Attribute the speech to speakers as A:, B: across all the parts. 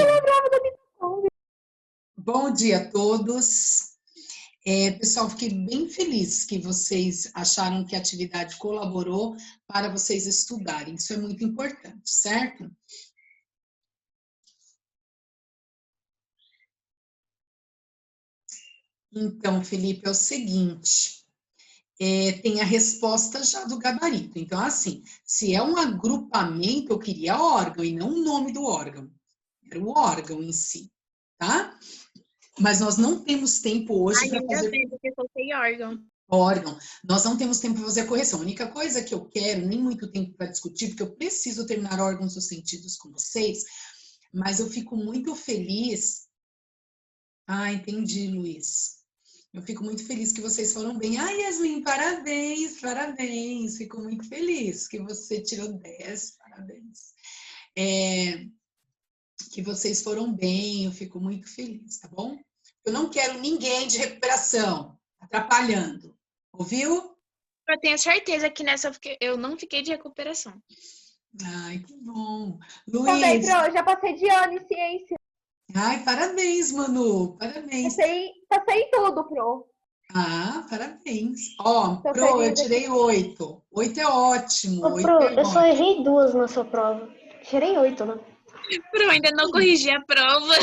A: ótimo. Bom dia a todos. Pessoal, fiquei bem feliz que vocês acharam que a atividade colaborou para vocês estudarem. Isso é muito importante, certo? Então, Felipe, é o seguinte, tem a resposta já do gabarito. Então, assim, se é um agrupamento, eu queria órgão e não o nome do órgão. Era o órgão em si, tá? Mas nós não temos tempo hoje para fazer...
B: Ainda bem, porque só tem órgão.
A: Órgão. Nós não temos tempo para fazer a correção. A única coisa que eu quero, nem muito tempo para discutir, porque eu preciso terminar órgãos dos sentidos com vocês, mas eu fico muito feliz... Ah, entendi, Luiz. Eu fico muito feliz que vocês foram bem. Ah, Yasmin, parabéns, parabéns. Fico muito feliz que você tirou 10, parabéns. Que vocês foram bem, eu fico muito feliz, tá bom? Eu não quero ninguém de recuperação atrapalhando, ouviu?
B: Eu tenho certeza que nessa eu não fiquei de recuperação.
A: Ai, que bom.
C: Também,
A: Luiz.
C: Pro, já passei de ano em ciência.
A: Ai, parabéns, Manu, parabéns.
C: Passei em tudo, Pro.
A: Ah, parabéns. Ó, Pro, eu tirei 8. 8 é ótimo.
D: Ô, Pro, eu só errei 2 na sua prova. Tirei 8, né?
B: Pro, ainda não corrigi a prova.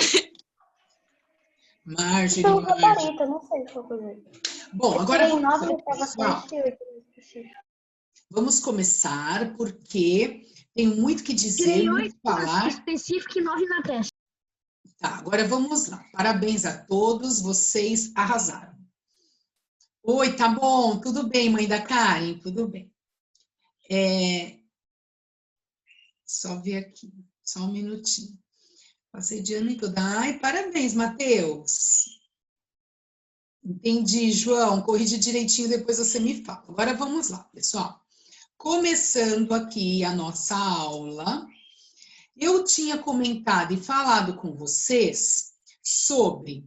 A: Marjorie,
D: Pelo gabarito, eu não sei qual coisa.
A: Bom, agora
D: tirei 9
A: vamos,
D: e estava
A: pessoal,
D: 7 e 8 no específico.
A: vamos começar, porque tenho muito que dizer,
D: Tirei
A: muito
D: 8
A: que falar.
D: na específica e 9 na teste.
A: Tá, agora vamos lá. Parabéns a todos, vocês arrasaram. Oi, tá bom? Tudo bem, mãe da Karen? Tudo bem. Só ver aqui, só um minutinho. Passei de ano e tudo. Ai, parabéns, Matheus. Entendi, João. Corrige direitinho, depois você me fala. Agora vamos lá, pessoal. Começando aqui a nossa aula, eu tinha comentado e falado com vocês sobre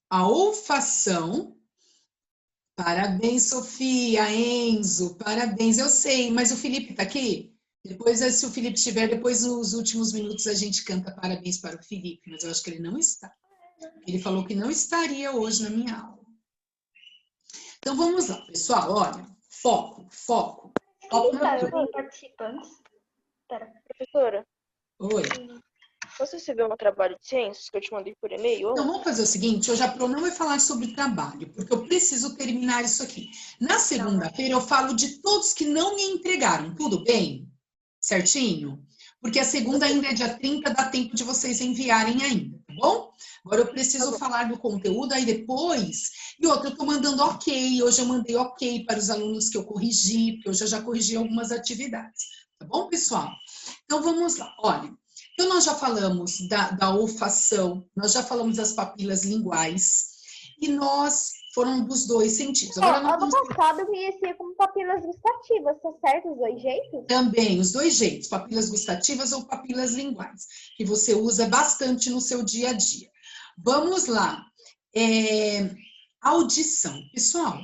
A: a olfação. Parabéns, Sofia, Enzo, parabéns. Eu sei, mas o Felipe está aqui? Depois, se o Felipe estiver, depois nos últimos minutos a gente canta parabéns para o Felipe, mas eu acho que ele não está. Ele falou que não estaria hoje na minha aula. Então, vamos lá, pessoal, olha, foco, foco. Foco na turma.
D: Participantes. Pera.
E: Professora,
A: Oi.
E: você recebeu um trabalho de ciências que eu te mandei por e-mail?
A: Então, vamos fazer o seguinte, hoje a Pro não vai falar sobre trabalho, porque eu preciso terminar isso aqui. Na segunda-feira eu falo de todos que não me entregaram, tudo bem? Certinho? Porque a segunda ainda é dia 30, dá tempo de vocês enviarem ainda, tá bom? Agora eu preciso falar do conteúdo, aí depois... E outra, eu tô mandando ok, hoje eu mandei ok para os alunos que eu corrigi, porque hoje eu já corrigi algumas atividades, tá bom, pessoal? Então, vamos lá, olha. Então, nós já falamos da olfação, nós já falamos das papilas linguais, e nós foram dos dois sentidos. Agora,
C: Ano passado eu conhecia como papilas gustativas, tá certo? Os dois jeitos?
A: Também, os dois jeitos, papilas gustativas ou papilas linguais, que você usa bastante no seu dia a dia. Vamos lá. Audição. Pessoal,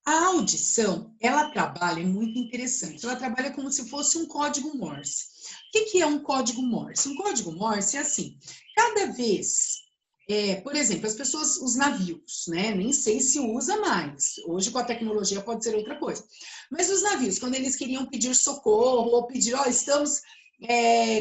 A: a audição, ela trabalha, é muito interessante, ela trabalha como se fosse um código Morse. O que é um código Morse? Um código Morse é assim, cada vez, por exemplo, as pessoas, os navios, né? Nem sei se usa mais, hoje com a tecnologia pode ser outra coisa. Mas os navios, quando eles queriam pedir socorro, ou pedir, ó, estamos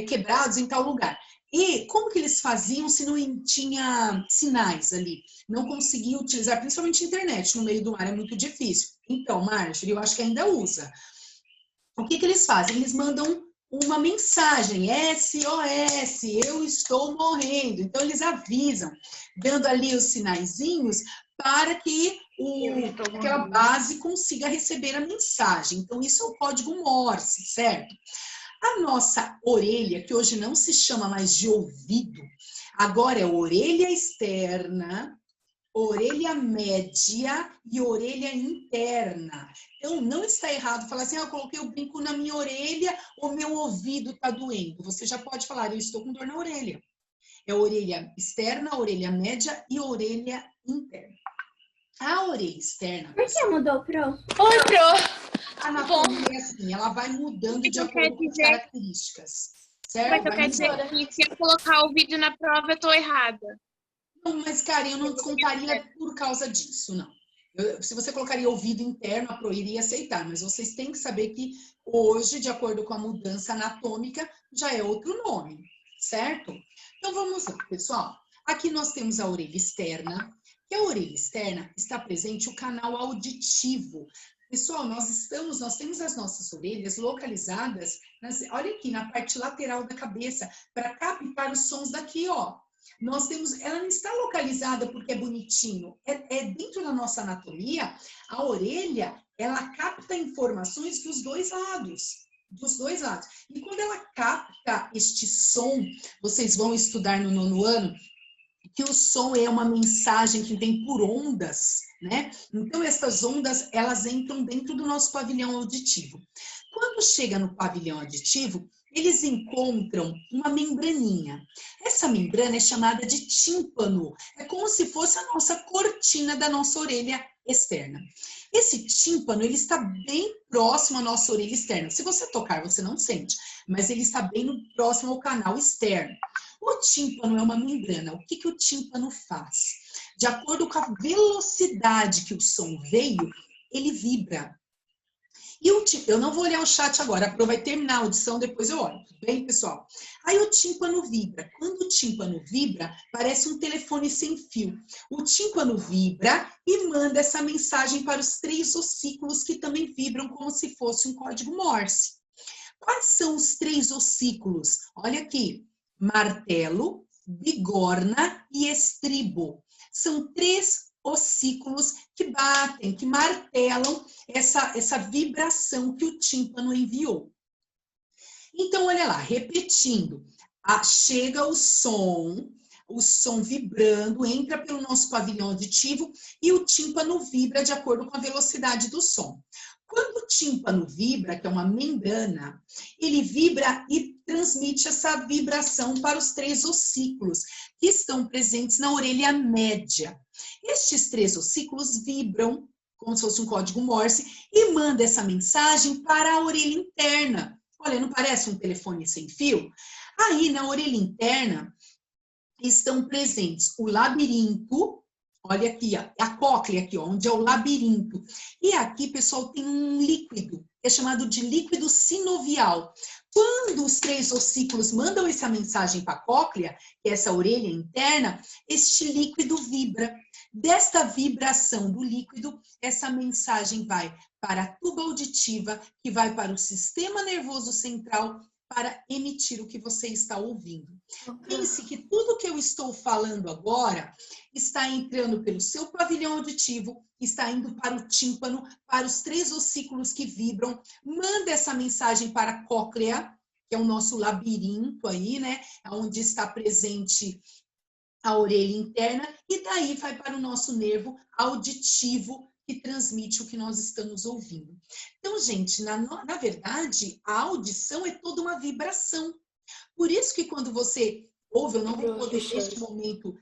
A: quebrados em tal lugar. E como que eles faziam se não tinha sinais ali? Não conseguiam utilizar, principalmente a internet, no meio do mar, é muito difícil. Então, Marjorie, eu acho que ainda usa. O que eles fazem? Eles mandam uma mensagem, SOS, eu estou morrendo. Então, eles avisam, dando ali os sinaizinhos para que aquela base consiga receber a mensagem. Então, isso é o código Morse, certo? A nossa orelha, que hoje não se chama mais de ouvido, agora é orelha externa, orelha média e orelha interna. Então, não está errado falar assim, eu coloquei o brinco na minha orelha, o meu ouvido está doendo. Você já pode falar, eu estou com dor na orelha. É orelha externa, orelha média e orelha interna. A orelha externa...
C: Por que mudou, Pro?
B: Oi, Pro.
A: A anatomia é assim, ela vai mudando de acordo com as características. certo?
B: Então quer dizer que se eu colocar o vídeo na prova, eu tô errada.
A: Não, mas, Karen, eu não descontaria por causa disso, não. Se você colocaria ouvido interno, a Pro iria aceitar, mas vocês têm que saber que hoje, de acordo com a mudança anatômica, já é outro nome, certo? Então, vamos lá, pessoal. Aqui nós temos a orelha externa, e a orelha externa está presente o canal auditivo. Pessoal, nós temos as nossas orelhas localizadas, olha aqui, na parte lateral da cabeça, para captar os sons daqui, ó. Ela não está localizada porque é bonitinho, é dentro da nossa anatomia, a orelha, ela capta informações dos dois lados. E quando ela capta este som, vocês vão estudar no 9º ano, que o som é uma mensagem que vem por ondas, né? Então, essas ondas, elas entram dentro do nosso pavilhão auditivo. Quando chega no pavilhão auditivo, eles encontram uma membraninha. Essa membrana é chamada de tímpano. É como se fosse a nossa cortina da nossa orelha externa. Esse tímpano, ele está bem próximo à nossa orelha externa. Se você tocar, você não sente, mas ele está bem próximo ao canal externo. O tímpano é uma membrana. O que o tímpano faz? De acordo com a velocidade que o som veio, ele vibra. E eu não vou olhar o chat agora, a Pro vai terminar a audição, depois eu olho. Tudo bem, pessoal? Aí o tímpano vibra. Quando o tímpano vibra, parece um telefone sem fio. O tímpano vibra e manda essa mensagem para os 3 ossículos que também vibram como se fosse um código Morse. Quais são os 3 ossículos? Olha aqui. Martelo, bigorna e estribo. São 3 ossículos que batem, que martelam essa vibração que o tímpano enviou. Então, olha lá, repetindo. Chega o som vibrando, entra pelo nosso pavilhão auditivo e o tímpano vibra de acordo com a velocidade do som. Quando o tímpano vibra, que é uma membrana, ele vibra e transmite essa vibração para os 3 ossículos que estão presentes na orelha média. Estes 3 ossículos vibram, como se fosse um código Morse, e manda essa mensagem para a orelha interna. Olha, não parece um telefone sem fio? Aí, na orelha interna, estão presentes o labirinto. Olha aqui, ó, a cóclea aqui, ó, onde é o labirinto. E aqui, pessoal, tem um líquido, é chamado de líquido sinovial. Quando os 3 ossículos mandam essa mensagem para a cóclea, que é essa orelha interna, este líquido vibra. Desta vibração do líquido, essa mensagem vai para a tuba auditiva, que vai para o sistema nervoso central, para emitir o que você está ouvindo. Pense que tudo que eu estou falando agora está entrando pelo seu pavilhão auditivo, está indo para o tímpano, para os 3 ossículos que vibram, manda essa mensagem para a cóclea, que é o nosso labirinto aí, né? Onde está presente a orelha interna, e daí vai para o nosso nervo auditivo, que transmite o que nós estamos ouvindo. Então, gente, na verdade, a audição é toda uma vibração. Por isso que quando você ouve, eu não vou poder neste momento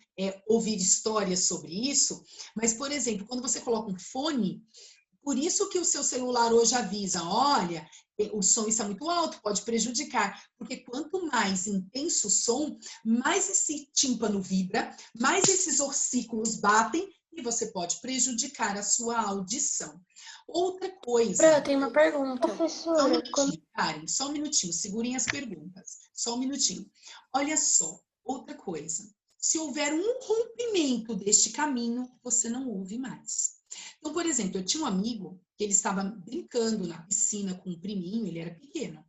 A: ouvir histórias sobre isso, mas, por exemplo, quando você coloca um fone, por isso que o seu celular hoje avisa, olha, o som está muito alto, pode prejudicar, porque quanto mais intenso o som, mais esse tímpano vibra, mais esses ossículos batem, e você pode prejudicar a sua audição. Outra coisa...
D: Eu tenho uma pergunta.
A: Só um minutinho, Karen, só um minutinho, segurem as perguntas. Só um minutinho. Olha só, outra coisa. Se houver um rompimento deste caminho, você não ouve mais. Então, por exemplo, eu tinha um amigo que ele estava brincando na piscina com um priminho, ele era pequeno.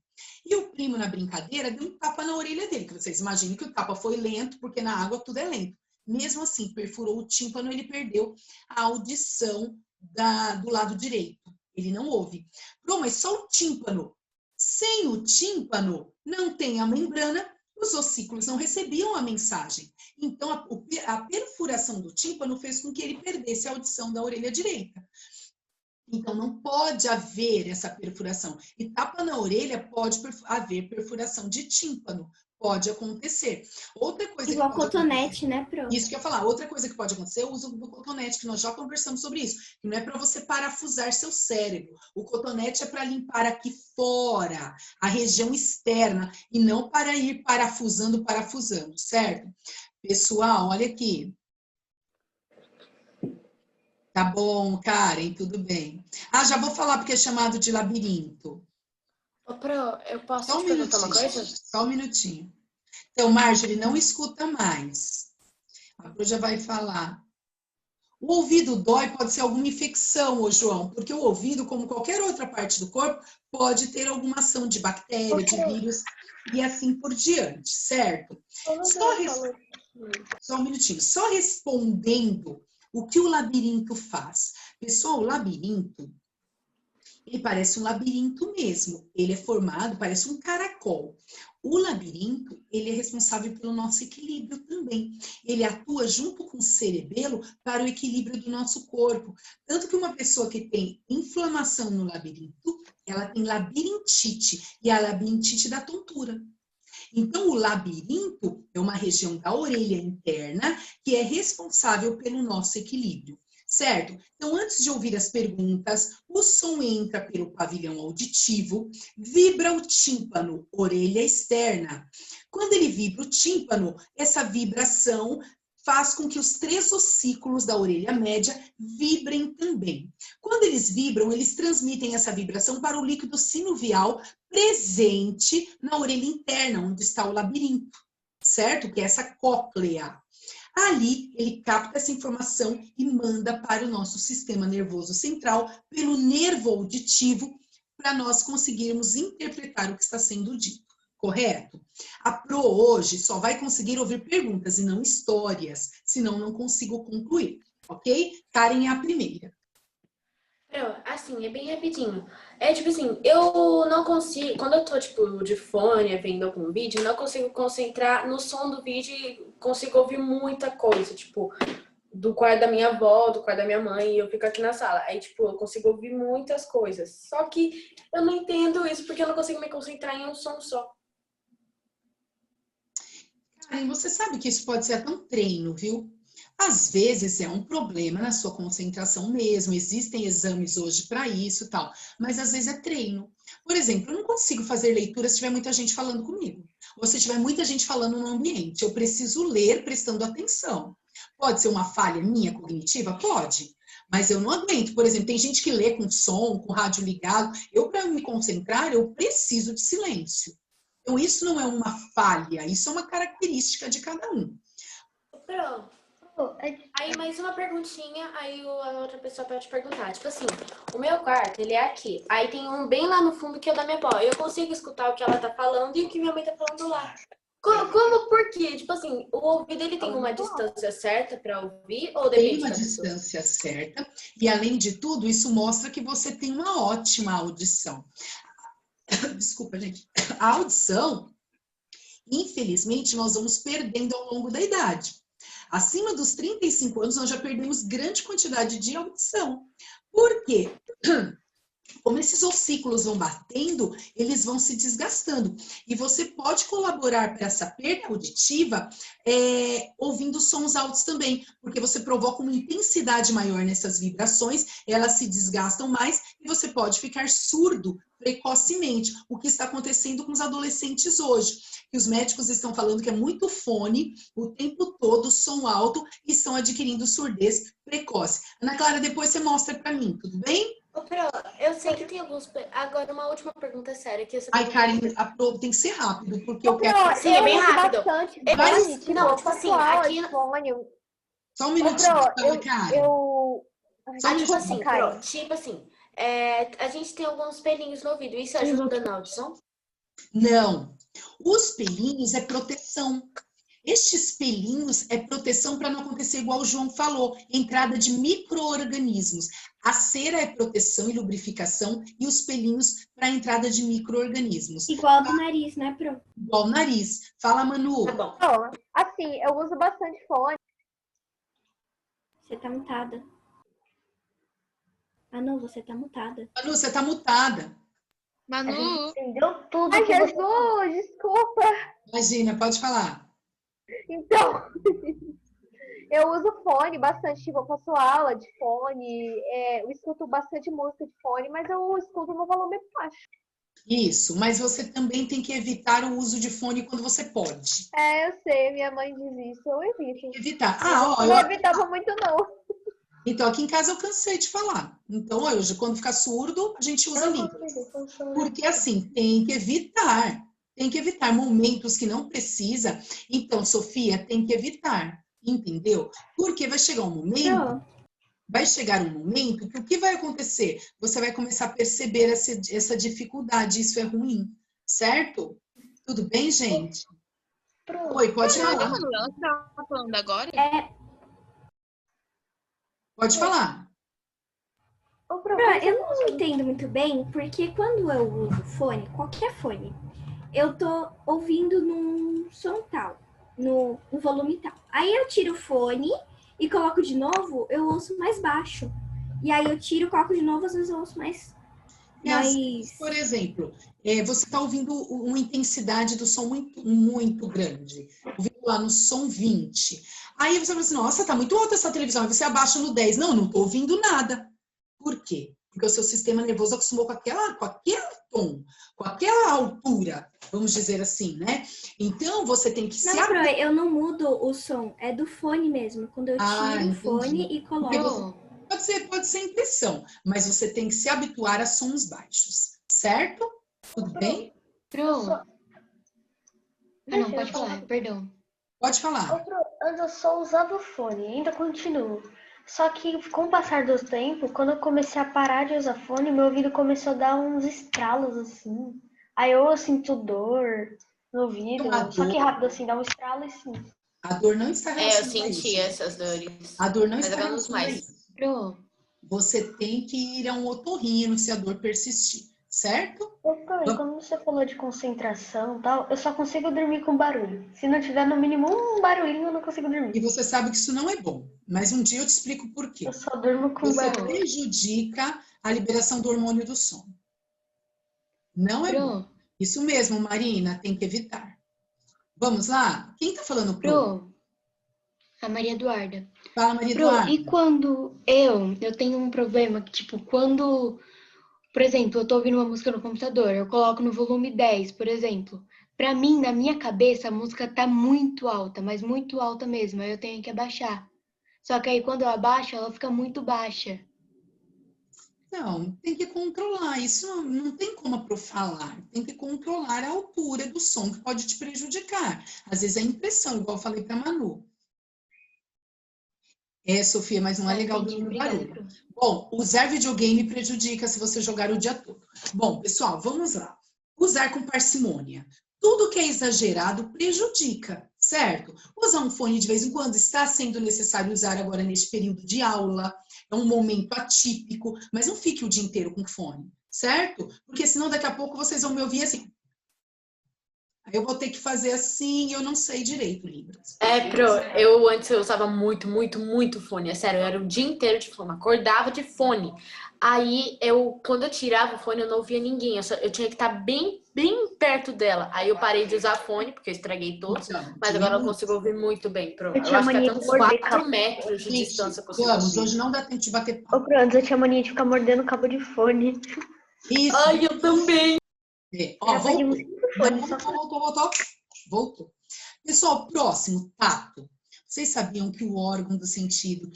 A: E o primo, na brincadeira, deu um tapa na orelha dele, que vocês imaginam que o tapa foi lento, porque na água tudo é lento. Mesmo assim, perfurou o tímpano, ele perdeu a audição do lado direito. Ele não ouve. Pô, mas só o tímpano. Sem o tímpano, não tem a membrana, os ossículos não recebiam a mensagem. Então, a perfuração do tímpano fez com que ele perdesse a audição da orelha direita. Então, não pode haver essa perfuração. E tapa na orelha pode haver perfuração de tímpano. Pode acontecer. Outra coisa
D: Igual
A: que pode
D: cotonete, né, Pro?
A: Isso que eu ia falar. Outra coisa que pode acontecer é o uso do cotonete, que nós já conversamos sobre isso. Que não é para você parafusar seu cérebro. O cotonete é para limpar aqui fora, a região externa, e não para ir parafusando, certo? Pessoal, olha aqui. Tá bom, Karen, tudo bem. Ah, já vou falar porque é chamado de labirinto.
F: Ô, Pro, eu posso
A: Só um
F: te perguntar uma
A: minutinho.
F: coisa?
A: Só um minutinho. Então, Marjorie, não escuta mais. A Pro já vai falar. O ouvido dói, pode ser alguma infecção, ô João, porque o ouvido, como qualquer outra parte do corpo, pode ter alguma ação de bactéria, de vírus e assim por diante, certo? Só um minutinho. Só respondendo o que o labirinto faz. Pessoal, o labirinto, ele parece um labirinto mesmo. Ele é formado, parece um caracol. O labirinto, ele é responsável pelo nosso equilíbrio também. Ele atua junto com o cerebelo para o equilíbrio do nosso corpo. Tanto que uma pessoa que tem inflamação no labirinto, ela tem labirintite, e a labirintite dá tontura. Então, o labirinto é uma região da orelha interna que é responsável pelo nosso equilíbrio. Certo? Então, antes de ouvir as perguntas, o som entra pelo pavilhão auditivo, vibra o tímpano, orelha externa. Quando ele vibra o tímpano, essa vibração faz com que os 3 ossículos da orelha média vibrem também. Quando eles vibram, eles transmitem essa vibração para o líquido sinovial presente na orelha interna, onde está o labirinto, certo? Que é essa cóclea. Ali, ele capta essa informação e manda para o nosso sistema nervoso central, pelo nervo auditivo, para nós conseguirmos interpretar o que está sendo dito, correto? A Pro hoje só vai conseguir ouvir perguntas e não histórias, senão não consigo concluir, ok? Karen é a primeira.
F: Assim, é bem rapidinho. É tipo assim, eu não consigo, quando eu tô tipo de fone, vendo algum vídeo, eu não consigo concentrar no som do vídeo e consigo ouvir muita coisa, tipo, do quarto da minha avó, do quarto da minha mãe, e eu fico aqui na sala. Aí, tipo, eu consigo ouvir muitas coisas. Só que eu não entendo isso porque eu não consigo me concentrar em um som só.
A: Karen, você sabe que isso pode ser até um treino, viu? Às vezes é um problema na sua concentração mesmo, existem exames hoje para isso e tal, mas às vezes é treino. Por exemplo, eu não consigo fazer leitura se tiver muita gente falando comigo, ou se tiver muita gente falando no ambiente. Eu preciso ler prestando atenção. Pode ser uma falha minha cognitiva? Pode. Mas eu não aguento. Por exemplo, tem gente que lê com som, com rádio ligado. Eu, para me concentrar, eu preciso de silêncio. Então, isso não é uma falha, isso é uma característica de cada um.
F: Pro, aí mais uma perguntinha, aí a outra pessoa pode perguntar. Tipo assim, o meu quarto, ele é aqui. Aí tem um bem lá no fundo que é o da minha avó. Eu consigo escutar o que ela tá falando e o que minha mãe tá falando lá. Como, por quê? Tipo assim, o ouvido, ele tem uma distância certa pra ouvir ou depende
A: Tem uma
F: da pessoa?
A: distância certa e, além de tudo, isso mostra que você tem uma ótima audição. Desculpa, gente. A audição, infelizmente, nós vamos perdendo ao longo da idade. Acima dos 35 anos, nós já perdemos grande quantidade de audição. Por quê? Como esses ossículos vão batendo, eles vão se desgastando. E você pode colaborar para essa perda auditiva ouvindo sons altos também, porque você provoca uma intensidade maior nessas vibrações, elas se desgastam mais e você pode ficar surdo precocemente, o que está acontecendo com os adolescentes hoje. E os médicos estão falando que é muito fone o tempo todo, som alto, e estão adquirindo surdez precoce. Ana Clara, depois você mostra para mim, tudo bem?
F: Eu sei que tem alguns... Agora, uma última pergunta séria. Que você
A: Ai, Karen, a prova tem que ser rápido, porque eu
C: Ô,
A: quero...
C: Pro,
F: Sim, é bem
C: eu uso
F: rápido.
C: bastante
A: Mas-
C: fone, tipo,
F: não,
C: eu
F: tipo assim,
C: faço aula
F: aqui-
C: de fone.
A: Só um
C: Ô,
A: minutinho,
C: Pro,
A: fala, Karen.
C: Ai,
A: Só um
F: tipo
A: minutinho.
F: assim,
C: Karen.
F: tipo assim, a gente tem alguns pelinhos no ouvido. Isso ajuda na audição?
A: Não. Os pelinhos é proteção. Estes pelinhos é proteção para não acontecer igual o João falou, entrada de micro-organismos. A cera é proteção e lubrificação e os pelinhos para a entrada de micro-organismos.
D: Igual do nariz, né, Pro?
A: Igual o nariz. Fala, Manu.
F: Tá bom.
C: Então, assim, eu uso bastante fone.
D: Você tá mutada. Ah, não, você tá mutada.
A: Manu, você tá mutada.
B: Manu,
C: Entendeu tudo.
D: Ai,
C: Ai, Jesus, desculpa.
A: Imagina, pode falar.
C: Então, eu uso fone bastante, tipo, eu faço aula de fone, eu escuto bastante música de fone, mas eu escuto no volume baixo.
A: Isso, mas você também tem que evitar o uso de fone quando você pode.
C: Eu sei, minha mãe diz isso, eu evito.
A: Evitar.
C: Mas
A: Ah, ó,
C: eu não evitava muito, não.
A: então aqui em casa eu cansei de falar. Então, hoje, quando ficar surdo, a gente usa Libras. Porque assim, tem que evitar. Tem que evitar momentos que não precisa. Então, Sofia, tem que evitar. Entendeu? Porque vai chegar um momento que o que vai acontecer? Você vai começar a perceber essa dificuldade, isso é ruim, certo? Tudo bem, gente? Oi, pode
B: Não,
A: falar.
B: você estava falando agora?
A: Pode falar.
G: Eu não entendo muito bem, porque quando eu uso fone, qualquer fone, eu tô ouvindo num som tal, no volume tal. Aí eu tiro o fone e coloco de novo, eu ouço mais baixo. E aí eu tiro, coloco de novo, às vezes eu ouço mais.
A: Por exemplo, você está ouvindo uma intensidade do som muito grande, ouvindo lá no som 20. Aí você fala assim, nossa, tá muito alta essa televisão. Aí você abaixa no 10. Não estou ouvindo nada. Por quê? Porque o seu sistema nervoso acostumou com aquele tom, com aquela altura, vamos dizer assim, né? Então, você tem que se...
G: Não, eu não mudo o som, é do fone mesmo. Quando eu tiro o fone e coloco.
A: Pode ser impressão, mas você tem que se habituar a sons baixos, certo? Tudo bem?
D: Não, pode falar, perdão.
A: Pode falar.
D: Antes eu só usava o fone, ainda continuo. Só que com o passar do tempo, quando eu comecei a parar de usar fone, meu ouvido começou a dar uns estralos assim. Aí eu sinto dor no ouvido, só que rápido assim, dá um estralo e sim.
A: A dor não está
F: Eu
A: relacionada a
F: senti
A: isso.
F: essas dores.
A: A dor não
F: Mas
A: está
F: agora não uso
A: relacionada a
F: mais.
A: isso. Você tem que ir a um otorrino se a dor persistir, certo?
D: Quando você falou de concentração e tal, eu só consigo dormir com barulho. Se não tiver no mínimo um barulhinho, eu não consigo dormir.
A: E você sabe que isso não é bom, mas um dia eu te explico por quê.
D: Eu só durmo com
A: Você
D: barulho.
A: prejudica a liberação do hormônio do sono. Não é bom. Isso mesmo, Marina, tem que evitar. Vamos lá? Quem tá falando pro?
H: A Maria Eduarda.
A: Fala, Maria Eduarda.
H: E quando eu tenho um problema que, tipo, quando, por exemplo, eu tô ouvindo uma música no computador, eu coloco no volume 10, por exemplo. Pra mim, na minha cabeça, a música tá muito alta, mas muito alta mesmo, aí eu tenho que abaixar. Só que aí quando eu abaixo, ela fica muito baixa.
A: Não, tem que controlar. Isso não tem como falar. Tem que controlar a altura do som que pode te prejudicar. Às vezes é impressão, igual eu falei para Manu. Sofia, mas não é legal dormir no barulho. Bom, usar videogame prejudica se você jogar o dia todo. Bom, pessoal, vamos lá. Usar com parcimônia. Tudo que é exagerado prejudica, certo? Usar um fone de vez em quando está sendo necessário usar agora neste período de aula. É um momento atípico, mas não fique o dia inteiro com fone, certo? Porque senão daqui a pouco vocês vão me ouvir assim. Aí eu vou ter que fazer assim, eu não sei direito, Libras.
F: Eu antes eu usava muito fone, é sério, eu era o dia inteiro de fone, acordava de fone. Aí quando eu tirava o fone, eu não ouvia ninguém, eu tinha que estar bem perto dela. Aí eu parei de usar fone, porque eu estraguei todos, mas agora eu consigo ouvir muito bem. Eu acho que até uns 4 metros de distância eu consigo ouvir.
A: Hoje não dá tempo de bater
D: papo. Antes eu tinha mania de ficar mordendo o cabo de fone.
A: Isso.
F: Ai, eu também.
A: Voltou. Pessoal, próximo, tato. Vocês sabiam que o órgão do sentido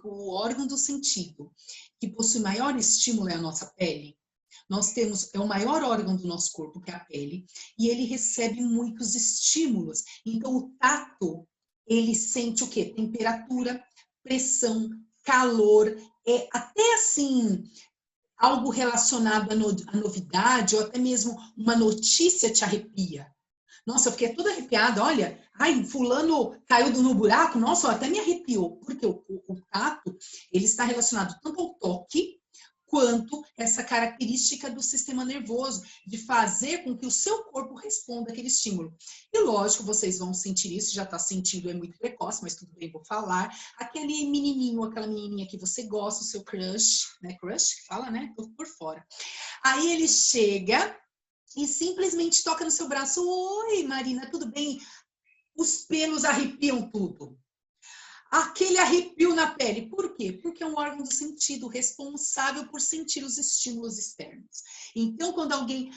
A: o órgão do sentido que possui maior estímulo é a nossa pele? É o maior órgão do nosso corpo, que é a pele, e ele recebe muitos estímulos. Então, o tato, ele sente o quê? Temperatura, pressão, calor, até assim, algo relacionado à novidade, ou até mesmo uma notícia te arrepia. Nossa, eu fiquei toda arrepiada, olha, ai, fulano caiu no buraco, nossa, até me arrepiou, porque o tato, ele está relacionado tanto ao toque, quanto essa característica do sistema nervoso, de fazer com que o seu corpo responda àquele estímulo. E lógico, vocês vão sentir isso, já está sentindo, é muito precoce, mas tudo bem, vou falar. Aquele menininho, aquela menininha que você gosta, o seu crush, né? Crush, que fala, né? Tô por fora. Aí ele chega e simplesmente toca no seu braço. Oi, Marina, tudo bem? Os pelos arrepiam tudo. Aquele arrepio na pele. Por quê? Porque é um órgão do sentido responsável por sentir os estímulos externos. Então, quando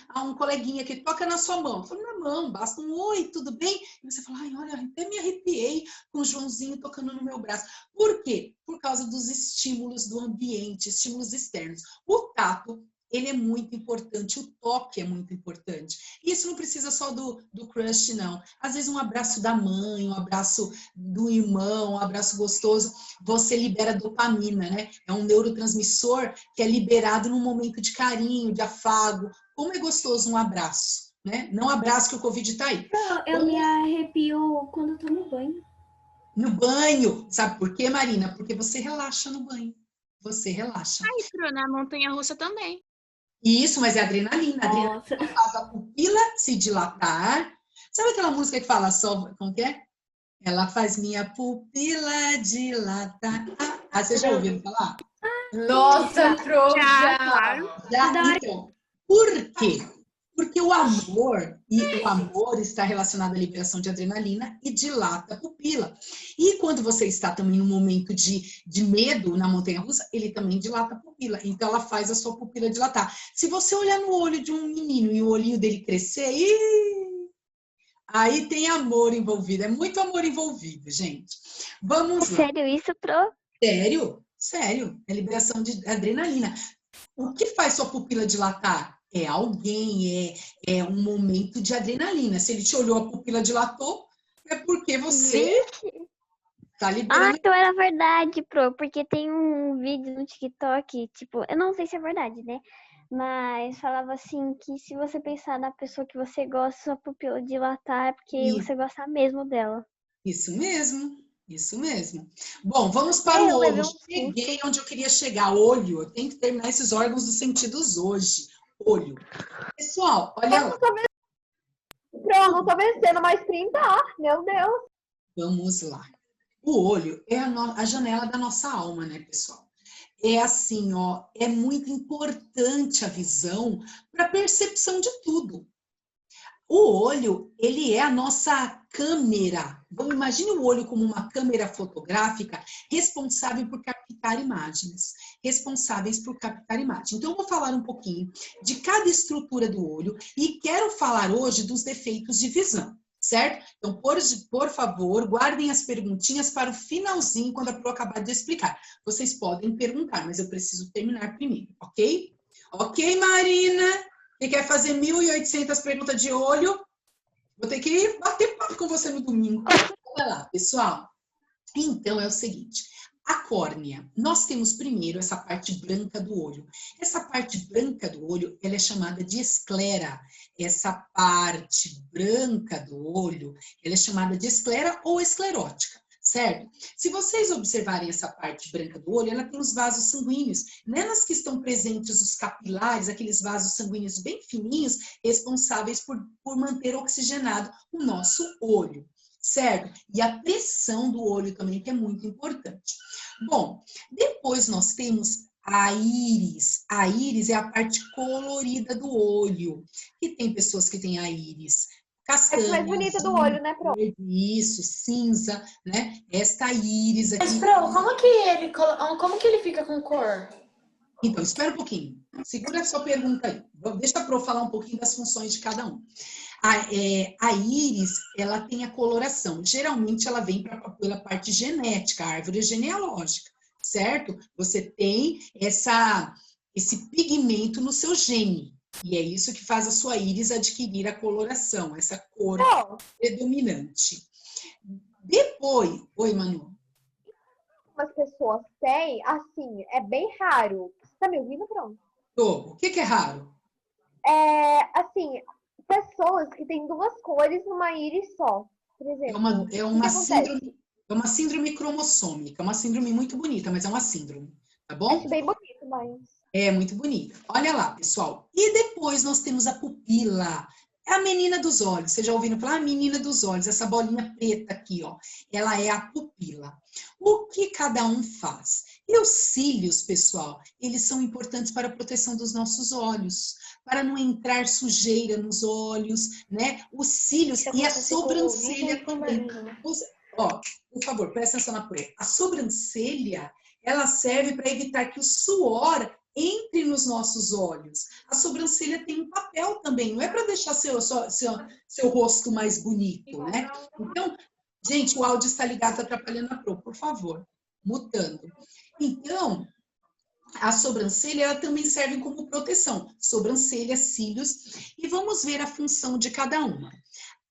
A: há um coleguinha que toca na sua mão, fala na mão, basta um oi, tudo bem? E você fala, ai, olha, até me arrepiei com o Joãozinho tocando no meu braço. Por quê? Por causa dos estímulos do ambiente, estímulos externos. O tato, ele é muito importante, o toque é muito importante. E isso não precisa só do crush, não. Às vezes um abraço da mãe, um abraço do irmão, um abraço gostoso, você libera dopamina, né? É um neurotransmissor que é liberado num momento de carinho, de afago. Como é gostoso um abraço, né? Não abraço que o Covid tá aí.
G: Eu me arrepio quando eu tomo banho.
A: No banho. Sabe por quê, Marina? Porque você relaxa no banho. Você relaxa.
B: Aí, Pro, na montanha-russa também.
A: Isso, mas é adrenalina. A adrenalina
G: Nossa.
A: faz a pupila se dilatar. Sabe aquela música que fala só, como que é? Ela faz minha pupila dilatar. Ah, você já ouviu falar?
F: Nossa, Pro,
B: Já, claro.
A: Já, então, por quê? Porque o amor está relacionado à liberação de adrenalina e dilata a pupila. E quando você está também num momento de medo na montanha-russa, ele também dilata a pupila. Então, ela faz a sua pupila dilatar. Se você olhar no olho de um menino e o olhinho dele crescer, aí tem amor envolvido. É muito amor envolvido, gente. Vamos lá.
C: Sério isso, Pro?
A: Sério? Sério. É liberação de adrenalina. O que faz sua pupila dilatar? É alguém, é um momento de adrenalina. Se ele te olhou, a pupila dilatou, é porque você tá liberando.
C: então era verdade, Pro, porque tem um vídeo no TikTok, tipo, eu não sei se é verdade, né? Mas falava assim que se você pensar na pessoa que você gosta, sua pupila dilatar é porque você gosta mesmo dela.
A: Isso mesmo, isso mesmo. Bom, vamos para o
C: Eu levei
A: olho.
C: um
A: Cheguei onde eu queria chegar. Olho, eu tenho que terminar esses órgãos dos sentidos hoje. Olho. Pessoal, olha lá.
C: Pro, não tô vencendo mais 30, meu Deus.
A: Vamos lá. O olho é a janela da nossa alma, né, pessoal? É assim, ó, é muito importante a visão para a percepção de tudo. O olho, ele é a nossa câmera. Então, imagine o olho como uma câmera fotográfica responsável por captar imagens. Responsáveis por captar imagens. Então, eu vou falar um pouquinho de cada estrutura do olho e quero falar hoje dos defeitos de visão, certo? Então, por favor, guardem as perguntinhas para o finalzinho, quando a Pro acabar de explicar. Vocês podem perguntar, mas eu preciso terminar primeiro, ok? Ok, Marina? Quem quer fazer 1.800 perguntas de olho, vou ter que bater papo com você no domingo. Olha lá, pessoal. Então, é o seguinte. A córnea. Nós temos primeiro essa parte branca do olho. Essa parte branca do olho, ela é chamada de esclera. Essa parte branca do olho, ela é chamada de esclera ou esclerótica. Certo? Se vocês observarem essa parte branca do olho, ela tem os vasos sanguíneos. Nelas que estão presentes os capilares, aqueles vasos sanguíneos bem fininhos, responsáveis por manter oxigenado o nosso olho. Certo? E a pressão do olho também, que é muito importante. Bom, depois nós temos a íris. A íris é a parte colorida do olho. E tem pessoas que têm a íris castanha,
C: É mais bonita do olho, né, Pro?
A: isso, cinza, né? Esta íris aqui.
F: Mas, Pro, como que ele fica com cor?
A: Então, espera um pouquinho. Segura a sua pergunta aí. Deixa a Pro falar um pouquinho das funções de cada um. A íris, ela tem a coloração. Geralmente, ela vem pela parte genética, a árvore genealógica, certo? Você tem esse pigmento no seu gene. E é isso que faz a sua íris adquirir a coloração, essa cor predominante. Depois... Oi, Manu.
C: Algumas pessoas têm, assim, é bem raro. Você tá me ouvindo, Pronto?
A: O que é raro?
C: Assim, pessoas que têm duas cores numa íris só, por exemplo.
A: É uma síndrome cromossômica, uma síndrome muito bonita, mas é uma síndrome, tá bom?
C: Acho bem bonito, mas...
A: É muito bonita. Olha lá, pessoal. E depois nós temos a pupila. É a menina dos olhos. Vocês já ouviram falar? A menina dos olhos, essa bolinha preta aqui, ó. Ela é a pupila. O que cada um faz? E os cílios, pessoal, eles são importantes para a proteção dos nossos olhos, para não entrar sujeira nos olhos, né? Os cílios
D: Isso
A: e a
D: acontece com o
A: sobrancelha
D: vídeo e com o
A: também.
D: marido, né?
A: Ó, por favor, presta atenção na poeira. A sobrancelha, ela serve para evitar que o suor entre nos nossos olhos. A sobrancelha tem um papel também, não é para deixar seu rosto mais bonito, né? Então, gente, o áudio está ligado, está atrapalhando a Pro, por favor, mutando. Então, a sobrancelha, ela também serve como proteção. Sobrancelha, cílios, e vamos ver a função de cada uma.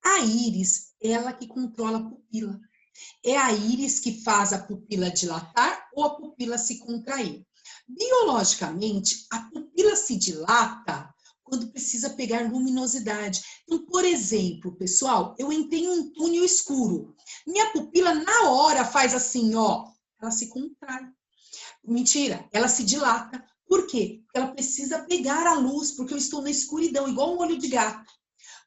A: A íris, ela que controla a pupila. É a íris que faz a pupila dilatar ou a pupila se contrair. Biologicamente, a pupila se dilata quando precisa pegar luminosidade. Então, por exemplo, pessoal, eu entrei em um túnel escuro. Minha pupila, na hora, faz assim, ó, ela se contrai. Mentira, ela se dilata. Por quê? Porque ela precisa pegar a luz, porque eu estou na escuridão, igual um olho de gato.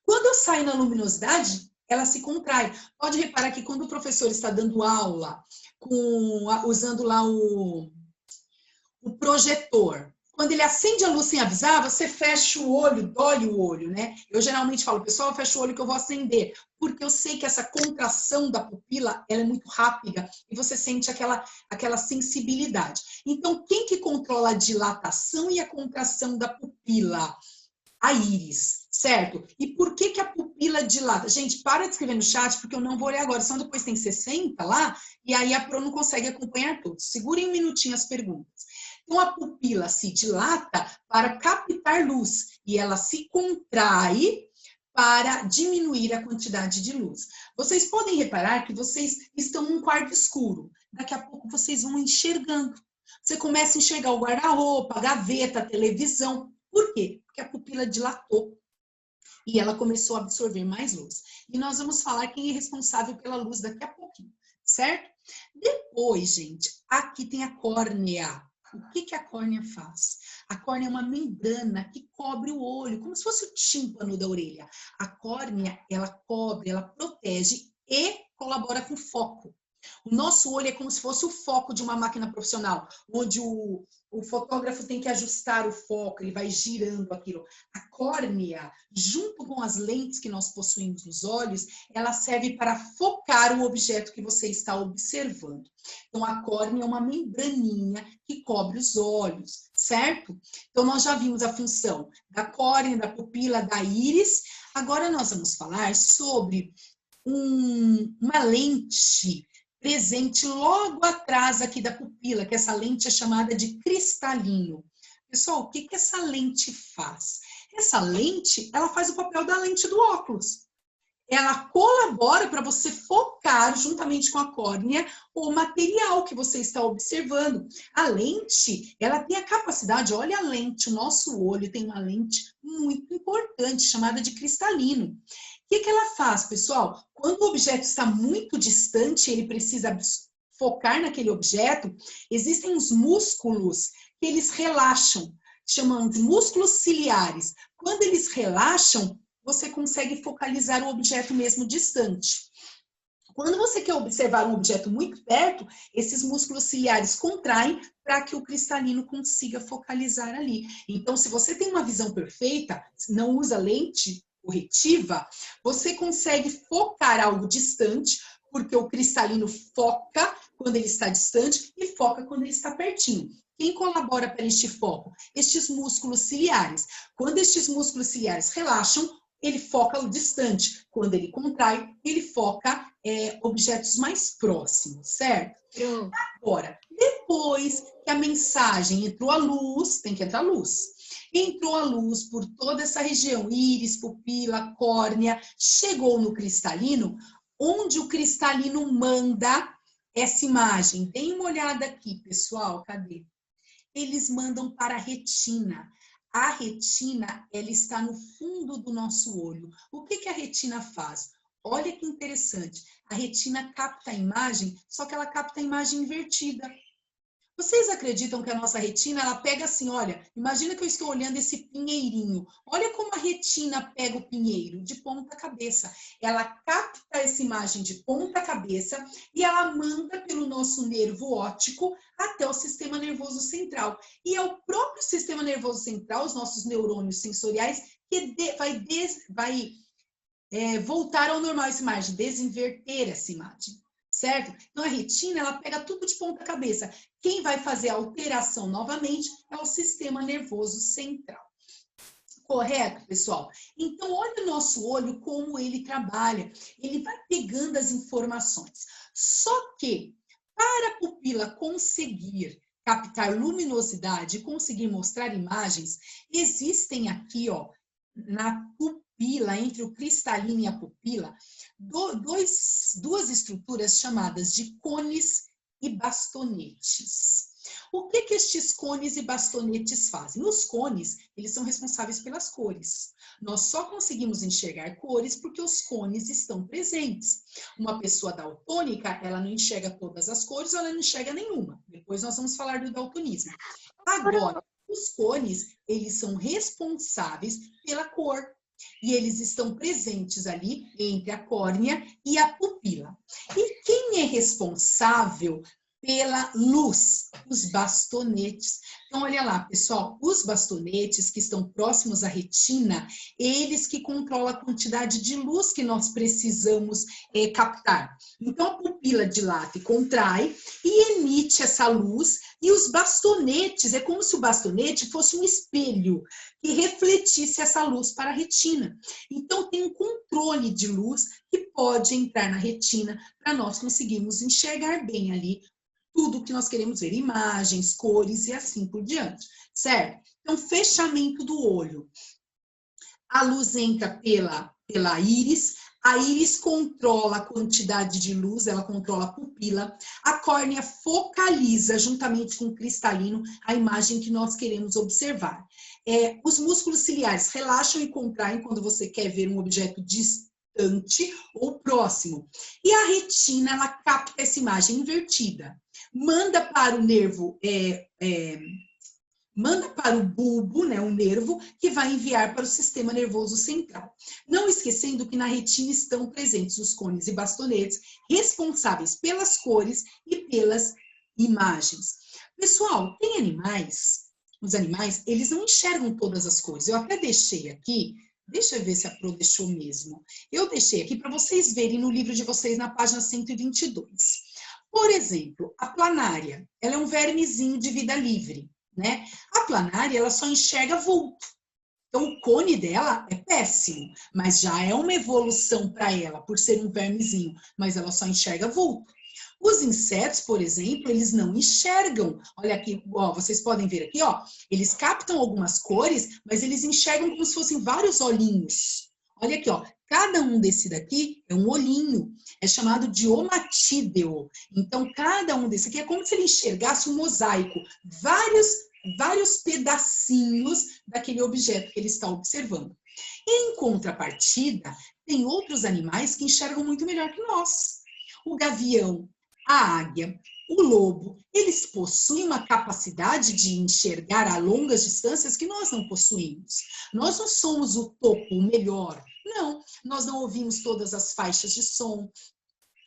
A: Quando eu saio na luminosidade, ela se contrai. Pode reparar que quando o professor está dando aula, usando lá o projetor, quando ele acende a luz sem avisar, você fecha o olho, dói o olho, né? Eu geralmente falo, pessoal, fecha o olho que eu vou acender, porque eu sei que essa contração da pupila, ela é muito rápida e você sente aquela sensibilidade. Então, quem que controla a dilatação e a contração da pupila? A íris, certo? E por que que a pupila dilata? Gente, para de escrever no chat, porque eu não vou ler agora, senão depois tem 60 lá, e aí a Pro não consegue acompanhar tudo. Segurem um minutinho as perguntas. Então, a pupila se dilata para captar luz, e ela se contrai para diminuir a quantidade de luz. Vocês podem reparar que vocês estão num quarto escuro. Daqui a pouco vocês vão enxergando. Você começa a enxergar o guarda-roupa, a gaveta, a televisão. Por quê? Porque a pupila dilatou e ela começou a absorver mais luz. E nós vamos falar quem é responsável pela luz daqui a pouquinho, certo? Depois, gente, aqui tem a córnea. O que que a córnea faz? A córnea é uma membrana que cobre o olho, como se fosse o tímpano da orelha. A córnea, ela cobre, ela protege e colabora com o foco. O nosso olho é como se fosse o foco de uma máquina profissional, onde o fotógrafo tem que ajustar o foco, ele vai girando aquilo. A córnea, junto com as lentes que nós possuímos nos olhos, ela serve para focar o objeto que você está observando. Então, a córnea é uma membraninha que cobre os olhos, certo? Então, nós já vimos a função da córnea, da pupila, da íris. Agora, nós vamos falar sobre uma lente presente logo atrás aqui da pupila, que essa lente é chamada de cristalino. Pessoal, o que que essa lente faz? Essa lente, ela faz o papel da lente do óculos. Ela colabora para você focar, juntamente com a córnea, o material que você está observando. A lente, ela tem a capacidade, olha a lente, o nosso olho tem uma lente muito importante, chamada de cristalino. O que que ela faz, pessoal? Quando o objeto está muito distante, ele precisa focar naquele objeto, existem os músculos que eles relaxam, chamam de músculos ciliares. Quando eles relaxam, você consegue focalizar o objeto mesmo distante. Quando você quer observar um objeto muito perto, esses músculos ciliares contraem para que o cristalino consiga focalizar ali. Então, se você tem uma visão perfeita, não usa lente corretiva, você consegue focar algo distante, porque o cristalino foca quando ele está distante e foca quando ele está pertinho. Quem colabora para este foco? Estes músculos ciliares. Quando estes músculos ciliares relaxam, ele foca o distante. Quando ele contrai, ele foca objetos mais próximos, certo? Agora, depois que a mensagem entrou a luz, tem que entrar luz. Entrou a luz por toda essa região, íris, pupila, córnea, chegou no cristalino, onde o cristalino manda essa imagem. Deem uma olhada aqui, pessoal, cadê? Eles mandam para a retina. A retina, ela está no fundo do nosso olho. O que que a retina faz? Olha que interessante. A retina capta a imagem, só que ela capta a imagem invertida. Vocês acreditam que a nossa retina, ela pega assim, olha, imagina que eu estou olhando esse pinheirinho. Olha como a retina pega o pinheiro, de ponta cabeça. Ela capta essa imagem de ponta cabeça e ela manda pelo nosso nervo óptico até o sistema nervoso central. E é o próprio sistema nervoso central, os nossos neurônios sensoriais, que vai voltar ao normal essa imagem, desinverter essa imagem. Certo? Então, a retina, ela pega tudo de ponta cabeça. Quem vai fazer a alteração novamente é o sistema nervoso central. Correto, pessoal? Então, olha o nosso olho, como ele trabalha. Ele vai pegando as informações. Só que, para a pupila conseguir captar luminosidade, conseguir mostrar imagens, existem aqui, ó, na pupila, entre o cristalino e a pupila, duas estruturas chamadas de cones e bastonetes. O que estes cones e bastonetes fazem? Os cones, eles são responsáveis pelas cores. Nós só conseguimos enxergar cores porque os cones estão presentes. Uma pessoa daltônica, ela não enxerga todas as cores ou ela não enxerga nenhuma. Depois nós vamos falar do daltonismo. Agora, os cones, eles são responsáveis pela cor. E eles estão presentes ali entre a córnea e a pupila. E quem é responsável pela luz? Os bastonetes. Então, olha lá, pessoal, os bastonetes que estão próximos à retina, eles que controlam a quantidade de luz que nós precisamos captar. Então, a pupila dilata e contrai e emite essa luz, e os bastonetes, é como se o bastonete fosse um espelho que refletisse essa luz para a retina. Então, tem um controle de luz que pode entrar na retina para nós conseguirmos enxergar bem ali tudo que nós queremos ver, imagens, cores e assim por diante, certo? Então, fechamento do olho. A luz entra pela íris, a íris controla a quantidade de luz, ela controla a pupila, a córnea focaliza, juntamente com o cristalino, a imagem que nós queremos observar. Os músculos ciliares relaxam e contraem quando você quer ver um objeto distante ou próximo. E a retina, ela capta essa imagem invertida. Manda para o nervo, manda para o bulbo, né, o nervo, que vai enviar para o sistema nervoso central. Não esquecendo que na retina estão presentes os cones e bastonetes, responsáveis pelas cores e pelas imagens. Pessoal, tem animais, os animais, eles não enxergam todas as cores. Eu até deixei aqui, deixa eu ver se a Pro deixou mesmo. Eu deixei aqui para vocês verem no livro de vocês, na página 122. Por exemplo, a planária, ela é um vermezinho de vida livre, né? A planária, ela só enxerga vulto. Então, o cone dela é péssimo, mas já é uma evolução para ela, por ser um vermezinho, mas ela só enxerga vulto. Os insetos, por exemplo, eles não enxergam. Olha aqui, ó, vocês podem ver aqui, ó, eles captam algumas cores, mas eles enxergam como se fossem vários olhinhos. Olha aqui, ó, cada um desse daqui é um olhinho, é chamado de omatídeo. Então, cada um desse aqui é como se ele enxergasse um mosaico, vários pedacinhos daquele objeto que ele está observando. Em contrapartida, tem outros animais que enxergam muito melhor que nós. O gavião, a águia, o lobo, eles possuem uma capacidade de enxergar a longas distâncias que nós não possuímos. Nós não somos o topo, o melhor. Não, nós não ouvimos todas as faixas de som,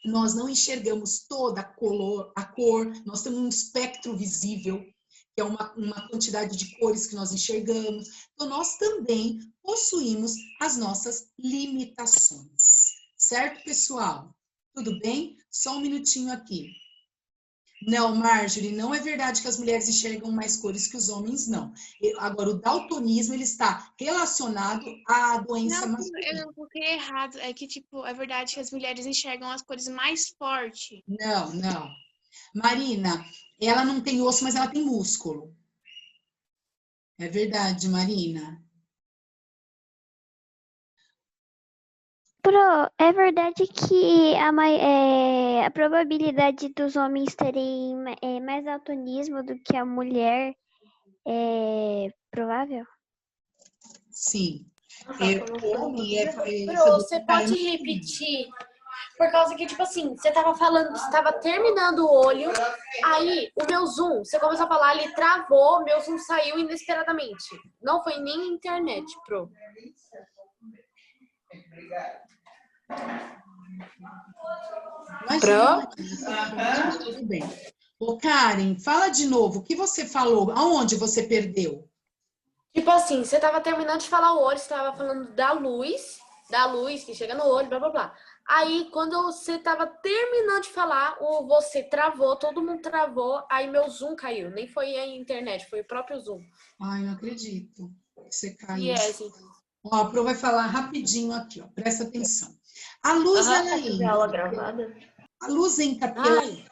A: nós não enxergamos toda a cor, nós temos um espectro visível, que é uma quantidade de cores que nós enxergamos. Então, nós também possuímos as nossas limitações. Certo, pessoal? Tudo bem? Só um minutinho aqui. Não, Marjorie, não é verdade que as mulheres enxergam mais cores que os homens, não. Agora, o daltonismo, ele está relacionado à doença masculina.
B: Eu não coloquei errado. É que, tipo, é verdade que as mulheres enxergam as cores mais fortes.
A: Não, não. Marina, ela não tem osso, mas ela tem músculo. É verdade, Marina.
C: Pro, é verdade que a probabilidade dos homens terem mais daltonismo do que a mulher é provável?
A: Sim.
F: Você pode repetir Por causa que, tipo assim, você tava falando, você tava terminando o olho, aí o meu zoom, você começou a falar, ele travou, meu zoom saiu inesperadamente. Não foi nem internet, pro.
A: Imagina, tudo bem. Ô, Karen, fala de novo. O que você falou? Aonde você perdeu?
F: Tipo assim, você tava terminando de falar o olho, você tava falando da luz que chega no olho, blá blá blá. Aí, quando você tava terminando de falar, você travou, todo mundo travou, aí meu zoom caiu. Nem foi a internet, foi o próprio zoom.
A: Ai, não acredito que você caiu.
F: E é assim.
A: Ó, a Pro vai falar rapidinho aqui, ó. Presta atenção. A luz, ela
D: Fazer aula gravada?
A: A luz entra pela...
F: Ai,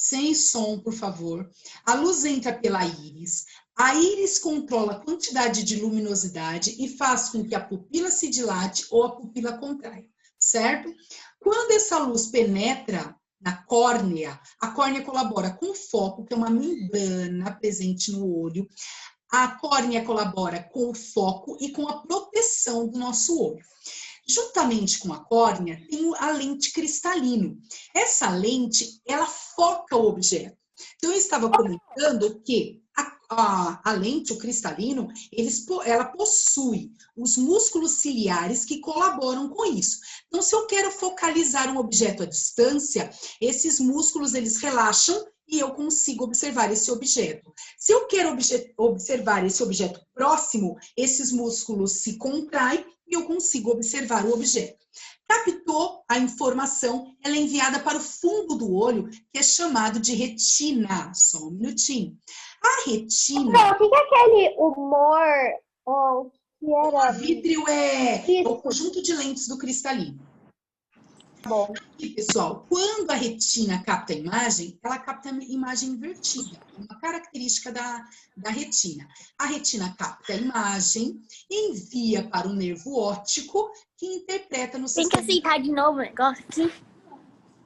A: Sem som, por favor. A luz entra pela íris. A íris controla a quantidade de luminosidade e faz com que a pupila se dilate ou a pupila contraia, certo? Quando essa luz penetra na córnea, a córnea colabora com o foco, que é uma membrana presente no olho. A córnea colabora com o foco e com a proteção do nosso olho. Juntamente com a córnea, tem a lente cristalino. Essa lente, ela foca o objeto. Então, eu estava comentando que a lente, o cristalino, ela possui os músculos ciliares que colaboram com isso. Então, se eu quero focalizar um objeto à distância, esses músculos, eles relaxam e eu consigo observar esse objeto. Se eu quero observar esse objeto próximo, esses músculos se contraem e eu consigo observar o objeto. Captou a informação, ela é enviada para o fundo do olho, que é chamado de retina. Só um minutinho. A retina...
C: Não, o que é aquele humor que era...
A: O vítreo é o conjunto de lentes do cristalino.
C: Bom.
A: Aqui, pessoal, quando a retina capta a imagem, ela capta a imagem invertida. É uma característica da retina. A retina capta a imagem, envia para o nervo óptico, que interpreta no
C: Tem que aceitar de novo o negócio aqui.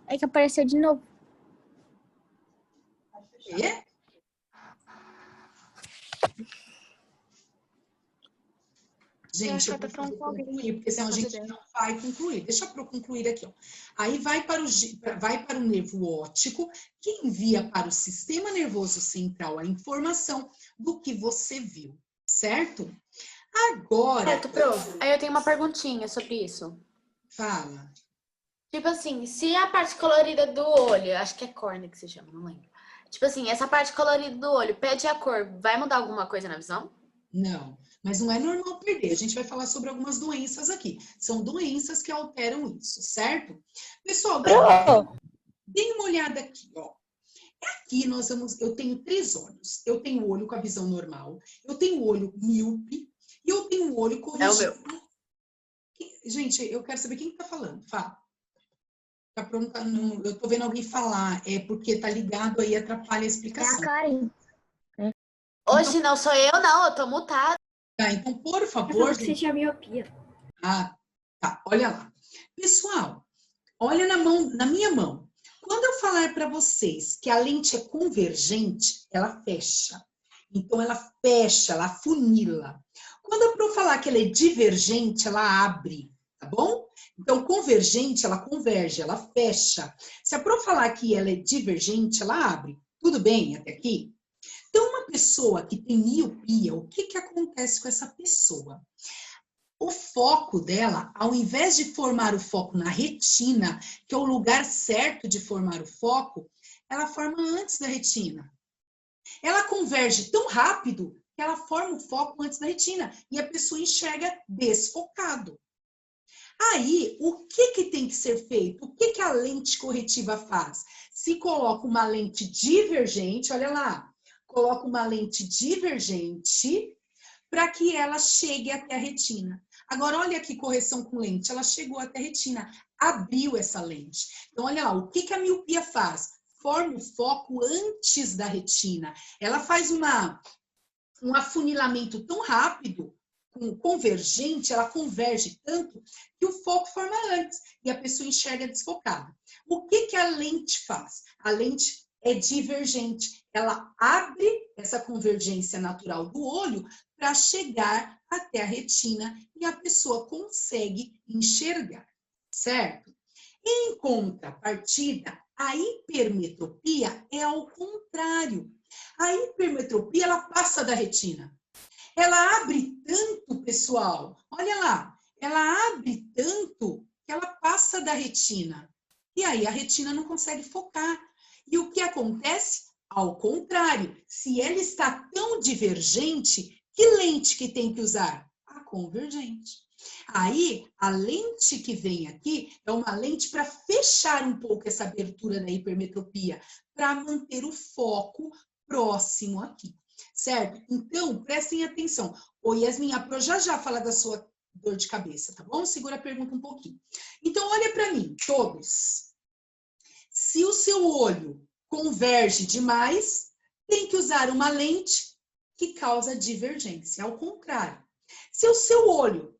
C: É que apareceu de novo.
A: É? Gente, eu preciso concluir, porque senão a gente não vai concluir. Deixa eu concluir aqui, ó. Aí vai para o nervo óptico, que envia para o sistema nervoso central a informação do que você viu, certo? Agora...
F: Certo, Pro. Aí eu tenho uma perguntinha sobre isso.
A: Fala.
F: Tipo assim, se a parte colorida do olho, acho que é córnea que se chama, não lembro. Tipo assim, essa parte colorida do olho, perde a cor, vai mudar alguma coisa na visão?
A: Não, mas não é normal perder. A gente vai falar sobre algumas doenças aqui. São doenças que alteram isso, certo? Pessoal, dê uma olhada aqui, ó. Aqui eu tenho 3 olhos. Eu tenho o olho com a visão normal, eu tenho o olho míope e eu tenho o olho corrigido.
F: É o meu.
A: Gente, eu quero saber quem está falando. Fala. Eu tô vendo alguém falar, é porque tá ligado aí, atrapalha a explicação.
C: É a Karen.
F: Hoje não sou eu, não, eu tô mutada.
A: Tá, então, por
G: Eu
A: favor...
G: falei que você tinha miopia.
A: Ah, tá, olha lá. Pessoal, olha na minha mão. Quando eu falar para vocês que a lente é convergente, ela fecha. Então, ela fecha, ela afunila. Quando eu for falar que ela é divergente, ela abre, tá bom? Então, convergente, ela converge, ela fecha. Se a Pro falar que ela é divergente, ela abre. Tudo bem até aqui? Então, uma pessoa que tem miopia, o que acontece com essa pessoa? O foco dela, ao invés de formar o foco na retina, que é o lugar certo de formar o foco, ela forma antes da retina. Ela converge tão rápido que ela forma o foco antes da retina e a pessoa enxerga desfocado. Aí, o que tem que ser feito? O que a lente corretiva faz? Se coloca uma lente divergente, olha lá, coloca uma lente divergente para que ela chegue até a retina. Agora, olha aqui, correção com lente, ela chegou até a retina, abriu essa lente. Então, olha lá, o que a miopia faz? Forma o foco antes da retina. Ela faz um afunilamento tão rápido, convergente, ela converge tanto que o foco forma antes e a pessoa enxerga desfocada. O que a lente faz? A lente é divergente. Ela abre essa convergência natural do olho para chegar até a retina e a pessoa consegue enxergar, certo? Em contrapartida, a hipermetropia é ao contrário. A hipermetropia, ela passa da retina. Ela abre tanto, pessoal, olha lá, ela abre tanto que ela passa da retina. E aí a retina não consegue focar. E o que acontece? Ao contrário, se ela está tão divergente, que lente que tem que usar? A convergente. Aí, a lente que vem aqui é uma lente para fechar um pouco essa abertura da hipermetropia, para manter o foco próximo aqui, certo? Então, prestem atenção. Ô, Yasmin, a Pro já fala da sua dor de cabeça, tá bom? Segura a pergunta um pouquinho. Então, olha para mim, todos. Se o seu olho converge demais, tem que usar uma lente que causa divergência. Ao contrário, se o seu olho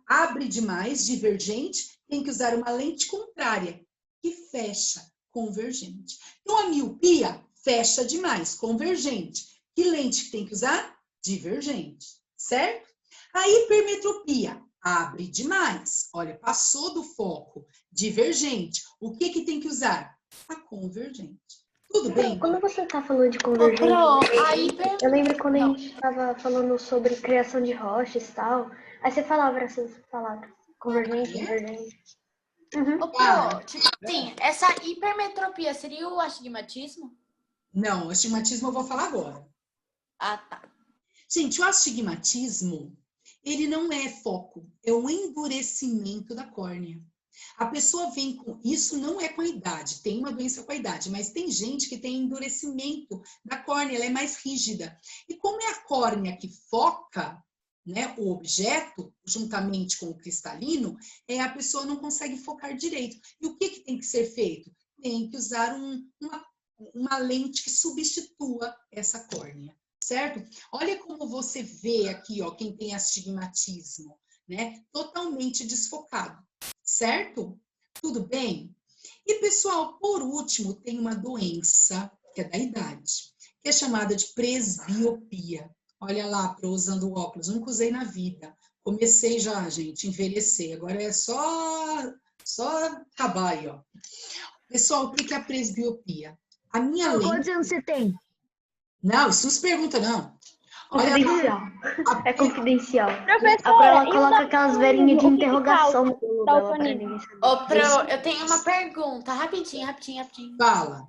A: abre demais, divergente, tem que usar uma lente contrária, que fecha, convergente. Então, a miopia fecha demais, convergente. Que lente que tem que usar? Divergente, certo? A hipermetropia abre demais. Olha, passou do foco, divergente. O que que tem que usar? A convergente. Tudo bem?
D: Quando você tá falando de convergente, eu lembro quando a gente estava falando sobre criação de rochas e tal, aí você falava essas palavras, convergente, divergente.
I: Ô, Pro, tipo assim, essa hipermetropia seria o astigmatismo?
A: Não, o astigmatismo eu vou falar agora.
I: Ah, tá.
A: Gente, o astigmatismo, ele não é foco, é um endurecimento da córnea. A pessoa vem com... Isso não é com a idade, tem uma doença com a idade, mas tem gente que tem endurecimento da córnea, ela é mais rígida. E como é a córnea que foca, né, o objeto, juntamente com o cristalino, a pessoa não consegue focar direito. E o que tem que ser feito? Tem que usar uma lente que substitua essa córnea, certo? Olha como você vê aqui, ó, quem tem astigmatismo, né? Totalmente desfocado, certo? Tudo bem? E, pessoal, por último, tem uma doença, que é da idade, que é chamada de presbiopia. Olha lá, Pro, usando óculos, nunca usei na vida. Comecei já, gente, envelhecer. Agora é só acabar aí, ó. Pessoal, o que é a presbiopia? A minha lente...
J: Quantos anos você tem?
A: Não, isso não se pergunta, não.
D: Confidencial. É confidencial.
C: Professora,
D: Ela coloca aquelas velhinhas de interrogação no pulo dela pra
C: daltonismo?
D: ninguém saber.
I: Ô, Pro, eu tenho uma pergunta, rapidinho.
A: Fala.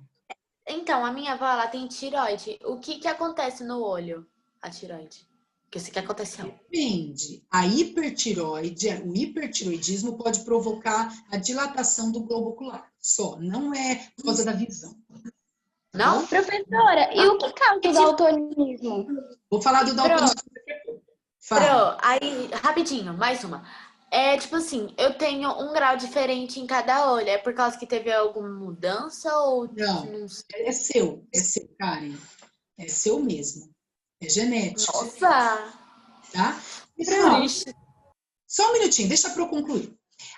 I: Então, a minha avó, ela tem tireoide. O que acontece no olho, a tireoide? Que isso que aconteceu?
A: Depende. A hipertireoide, o hipertireoidismo pode provocar a dilatação do globo ocular. Só, não é por causa da visão.
I: Não?
C: Professora, e o que causa o daltonismo?
A: Vou falar do daltonismo daqui a pouco. Fala.
I: Pro, aí, rapidinho, mais uma. É tipo assim, eu tenho um grau diferente em cada olho. É por causa que teve alguma mudança ou
A: Não, é seu, Karen. É seu mesmo. É genético.
I: Nossa!
A: Tá? Pessoal, só um minutinho, deixa para eu concluir.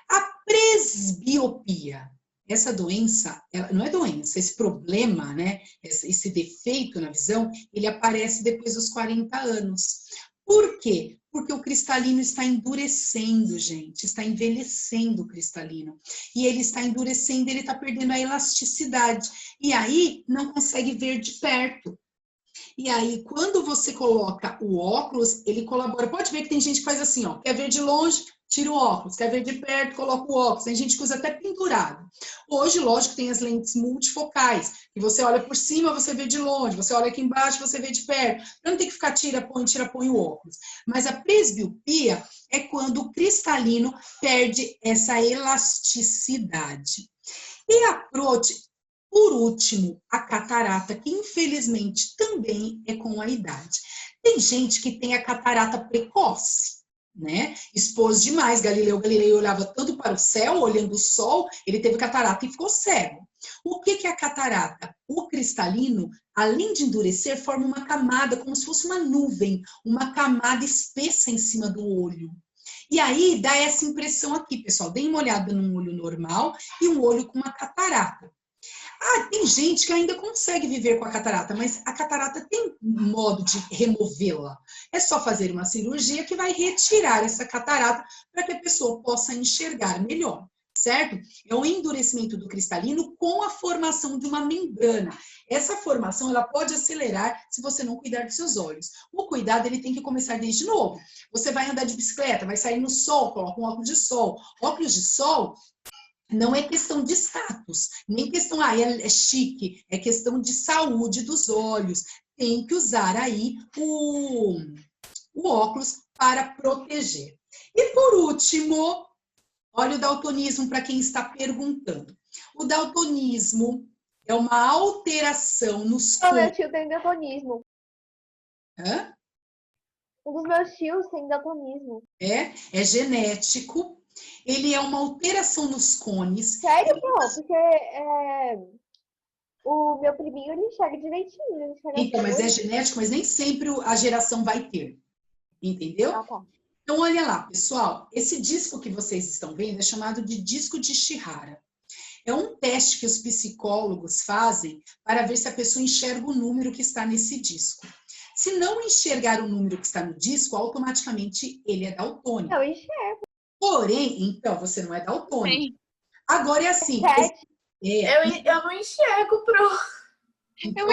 A: A presbiopia, essa doença, ela não é doença, esse problema, né? Esse defeito na visão, ele aparece depois dos 40 anos. Por quê? Porque o cristalino está endurecendo, gente, está envelhecendo o cristalino. E ele está endurecendo, ele está perdendo a elasticidade. E aí, não consegue ver de perto. E aí, quando você coloca o óculos, ele colabora. Pode ver que tem gente que faz assim, ó. Quer ver de longe, tira o óculos. Quer ver de perto, coloca o óculos. Tem gente que usa até pendurado. Hoje, lógico, tem as lentes multifocais. Que você olha por cima, você vê de longe. Você olha aqui embaixo, você vê de perto. Não tem que ficar tira, põe o óculos. Mas a presbiopia é quando o cristalino perde essa elasticidade. E a por último, a catarata, que infelizmente também é com a idade. Tem gente que tem a catarata precoce, né? Expôs demais. Galileu Galilei olhava tanto para o céu, olhando o sol, ele teve catarata e ficou cego. O que é a catarata? O cristalino, além de endurecer, forma uma camada, como se fosse uma nuvem, uma camada espessa em cima do olho. E aí dá essa impressão aqui, pessoal. Deem uma olhada num olho normal e um olho com uma catarata. Tem gente que ainda consegue viver com a catarata, mas a catarata tem um modo de removê-la. É só fazer uma cirurgia que vai retirar essa catarata para que a pessoa possa enxergar melhor, certo? É um endurecimento do cristalino com a formação de uma membrana. Essa formação, ela pode acelerar se você não cuidar dos seus olhos. O cuidado, ele tem que começar desde novo. Você vai andar de bicicleta, vai sair no sol, coloca um óculos de sol. Óculos de sol não é questão de status, nem questão, é chique, é questão de saúde dos olhos. Tem que usar aí o óculos para proteger. E por último, olha o daltonismo para quem está perguntando. O daltonismo é uma alteração nos
J: O meu tio tem daltonismo.
A: Hã?
J: Um dos meus tios tem daltonismo.
A: É genético. Ele é uma alteração nos cones.
J: Sério, pô? Porque o meu priminho, ele enxerga direitinho. Ele enxerga
A: Então, mas é
J: tudo.
A: genético, mas nem sempre a geração vai ter. Entendeu?
J: Ah, tá.
A: Então, olha lá, pessoal. Esse disco que vocês estão vendo é chamado de disco de Shihara. É um teste que os psicólogos fazem para ver se a pessoa enxerga o número que está nesse disco. Se não enxergar o número que está no disco, automaticamente ele é daltônico.
J: Eu enxergo.
A: Porém, então, você não é daltônico.
B: Sim.
A: Agora é assim.
F: Eu não enxergo, Pro.
A: Então,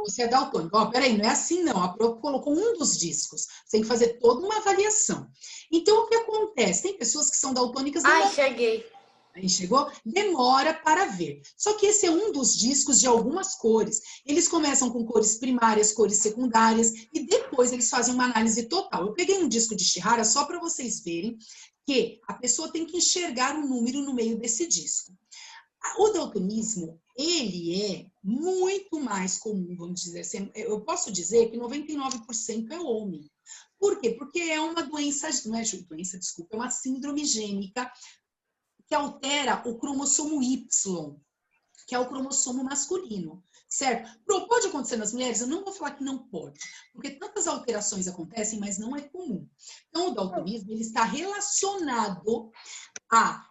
A: você é daltônico. Ó, peraí, não é assim não. A Pro colocou um dos discos. Você tem que fazer toda uma avaliação. Então, o que acontece? Tem pessoas que são daltônicas.
F: Cheguei.
A: Aí chegou? Demora para ver. Só que esse é um dos discos de algumas cores. Eles começam com cores primárias, cores secundárias, e depois eles fazem uma análise total. Eu peguei um disco de Shihara só para vocês verem que a pessoa tem que enxergar um número no meio desse disco. O daltonismo, ele é muito mais comum, vamos dizer assim. Eu posso dizer que 99% é homem. Por quê? Porque é uma doença, não é doença, desculpa, é uma síndrome gênica que altera o cromossomo Y, que é o cromossomo masculino, certo? Pode acontecer nas mulheres? Eu não vou falar que não pode, porque tantas alterações acontecem, mas não é comum. Então, o daltonismo, ele está relacionado à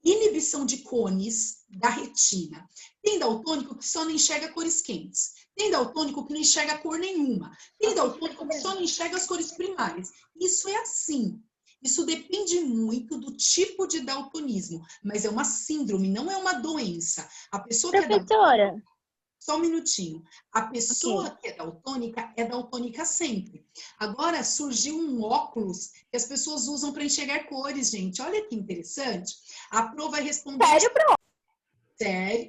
A: inibição de cones da retina. Tem daltônico que só não enxerga cores quentes. Tem daltônico que não enxerga cor nenhuma. Tem daltônico que só não enxerga as cores primárias. Isso é assim. Isso depende muito do tipo de daltonismo, mas é uma síndrome, não é uma doença. A pessoa que
C: Professora.
A: Só um minutinho. A pessoa que é daltônica sempre. Agora surgiu um óculos que as pessoas usam para enxergar cores, gente. Olha que interessante. A Pro vai responder.
J: Sério, Pro?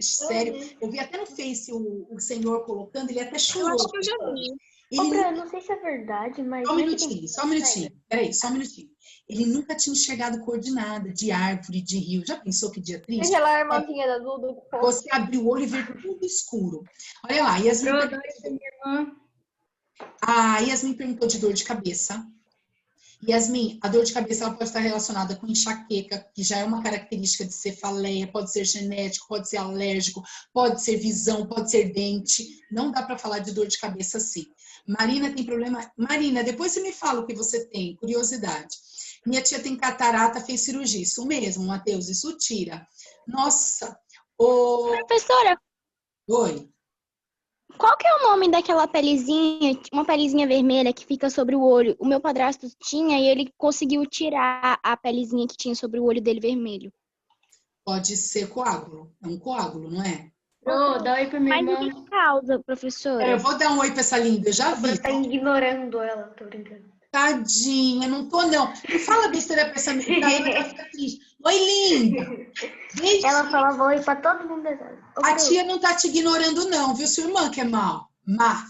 A: Sério. Eu vi até no Face o senhor colocando, ele até chorou.
B: Eu acho que eu já vi.
D: Eu não sei se é verdade, mas...
A: Só um minutinho. Peraí, só um minutinho. Ele nunca tinha enxergado cor de nada, de árvore, de rio. Já pensou que dia triste?
J: Aquela irmãzinha da Dudu.
A: Você abriu o olho e viu tudo escuro. Olha lá, Yasmin perguntou de dor de cabeça. Yasmin, a dor de cabeça ela pode estar relacionada com enxaqueca, que já é uma característica de cefaleia, pode ser genético, pode ser alérgico, pode ser visão, pode ser dente. Não dá para falar de dor de cabeça assim. Marina tem problema. Marina, depois você me fala o que você tem, curiosidade. Minha tia tem catarata, fez cirurgia. Isso mesmo, Matheus, isso tira. Nossa.
C: Professora.
A: Oi.
C: Qual que é o nome daquela pelezinha, uma pelezinha vermelha que fica sobre o olho? O meu padrasto tinha e ele conseguiu tirar a pelezinha que tinha sobre o olho dele vermelho.
A: Pode ser coágulo. É um coágulo, não é?
H: Dá oi pra minha irmã.
C: Mas o que causa, professora?
A: Eu vou dar um oi pra essa linda, eu já vi.
D: Você tá ignorando ela, tô brincando.
A: Tadinha, não tô não. Não fala besteira pra essa menina, ela vai ficar triste. Oi, linda. Gente,
D: Ela falava oi pra todo mundo.
A: a tia não tá te ignorando não, viu? Sua irmã que é mal. Má.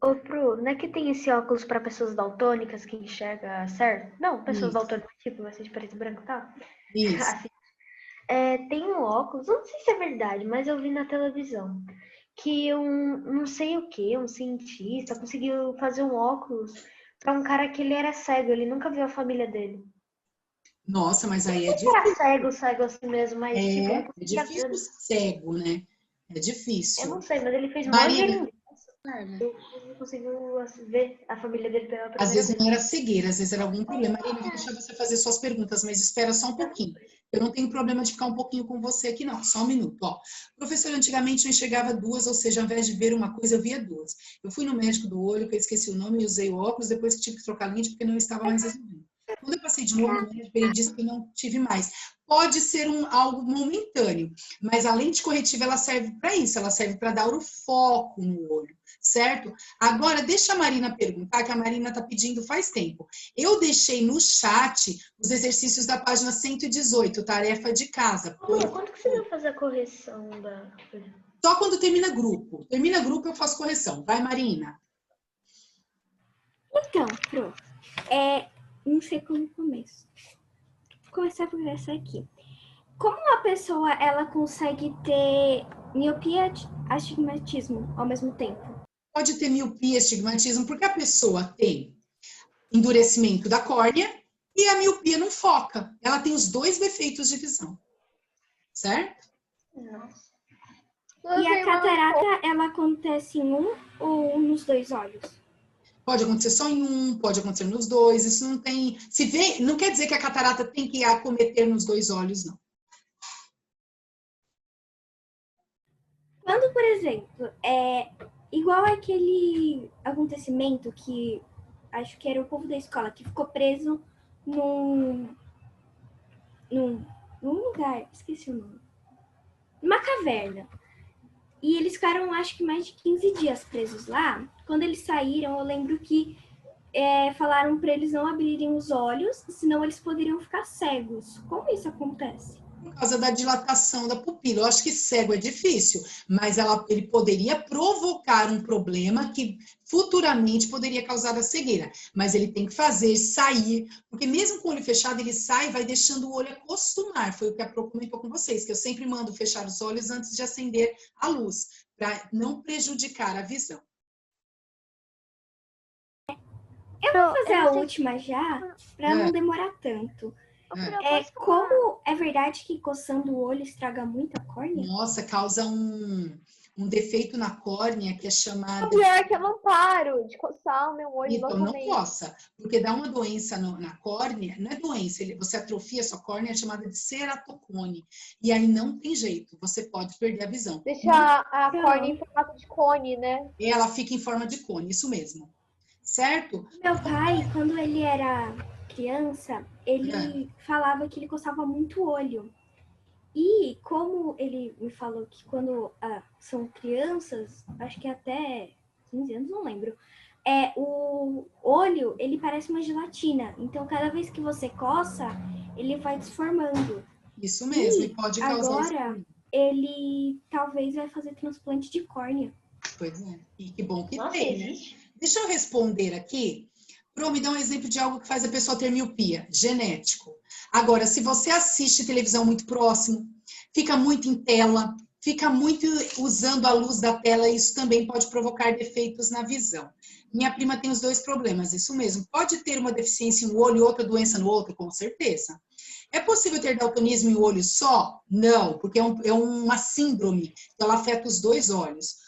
D: Ô, Pro, não é que tem esse óculos pra pessoas daltônicas que enxerga certo? Não, pessoas daltônicas, tipo, vai ser de preto e branco e tal.
A: Isso.
D: Assim. Tem um óculos, não sei se é verdade, mas eu vi na televisão, que não sei o que, um cientista conseguiu fazer um óculos para um cara que ele era cego, ele nunca viu a família dele.
A: Nossa, mas aí é
D: Ele
A: difícil.
D: era cego assim mesmo, mas tipo,
A: É difícil cego, né? É difícil.
D: eu não sei, mas ele fez um
A: Marina,
D: Eu não consigo ver a família dele pela
A: Às
D: primeira
A: vezes
D: vez.
A: não era cegueira, às vezes era algum problema. Marina, eu vou deixar você fazer suas perguntas, mas espera só um pouquinho. Eu não tenho problema de ficar um pouquinho com você aqui, não. Só um minuto, ó. Professor, antigamente eu enxergava duas, ou seja, ao invés de ver uma coisa, eu via duas. Eu fui no médico do olho, que eu esqueci o nome, e usei o óculos, depois que tive que trocar a lente, porque não estava mais resolvendo. Quando eu passei de novo no médico, ele disse que não tive mais. Pode ser algo momentâneo, mas a lente corretiva, ela serve para isso, ela serve para dar o foco no olho, certo? Agora, deixa a Marina perguntar, que a Marina está pedindo faz tempo. Eu deixei no chat os exercícios da página 118, tarefa de casa.
D: Quando que você vai fazer a correção da...
A: Só quando termina grupo. Termina grupo, eu faço correção. Vai, Marina.
G: Então, pronto. Não sei como começo. Vou começar por essa aqui. Como uma pessoa, ela consegue ter miopia e astigmatismo ao mesmo tempo?
A: Pode ter miopia e astigmatismo porque a pessoa tem endurecimento da córnea e a miopia não foca. Ela tem os dois defeitos de visão. Certo?
D: Nossa.
G: E a catarata, ela acontece em um ou nos dois olhos?
A: Pode acontecer só em um, pode acontecer nos dois. Isso não tem... Se vê, não quer dizer que a catarata tem que acometer nos dois olhos, não.
G: Quando, por exemplo, igual aquele acontecimento que acho que era o povo da escola que ficou preso num lugar, esqueci o nome, numa caverna. E eles ficaram, acho que mais de 15 dias presos lá. Quando eles saíram, eu lembro que falaram para eles não abrirem os olhos, senão eles poderiam ficar cegos. Como isso acontece?
A: Por causa da dilatação da pupila. Eu acho que cego é difícil, mas ele poderia provocar um problema que futuramente poderia causar a cegueira. Mas ele tem que fazer sair, porque mesmo com o olho fechado, ele sai e vai deixando o olho acostumar. Foi o que a Pro comentou com vocês, que eu sempre mando fechar os olhos antes de acender a luz, para não prejudicar a visão.
G: Eu vou fazer a última já, para não demorar tanto. Como é verdade que coçando o olho estraga muito a córnea?
A: Nossa, causa um defeito na córnea que é chamado...
J: O pior é que eu não paro de coçar o meu olho.
A: Então, não coça, porque dá uma doença na córnea, não é doença, você atrofia a sua córnea, é chamada de ceratocone. E aí não tem jeito, você pode perder a visão.
J: Deixa a córnea em formato de cone, né?
A: Ela fica em forma de cone, isso mesmo. Certo?
G: Meu pai, quando ele era criança, ele falava que ele coçava muito o olho. E como ele me falou que quando são crianças, acho que até 15 anos, não lembro, o olho, ele parece uma gelatina. Então, cada vez que você coça, ele vai desformando.
A: Isso mesmo, e pode causar...
G: Agora, ele talvez vai fazer transplante de córnea.
A: Pois é, e que bom que tem, né? Deixa eu responder aqui. Pro, me dá um exemplo de algo que faz a pessoa ter miopia, genético. Agora, se você assiste televisão muito próximo, fica muito em tela, fica muito usando a luz da tela, isso também pode provocar defeitos na visão. Minha prima tem os dois problemas, isso mesmo. Pode ter uma deficiência em um olho e outra doença no outro, com certeza. É possível ter daltonismo em um olho só? Não, porque é uma síndrome, que ela afeta os dois olhos.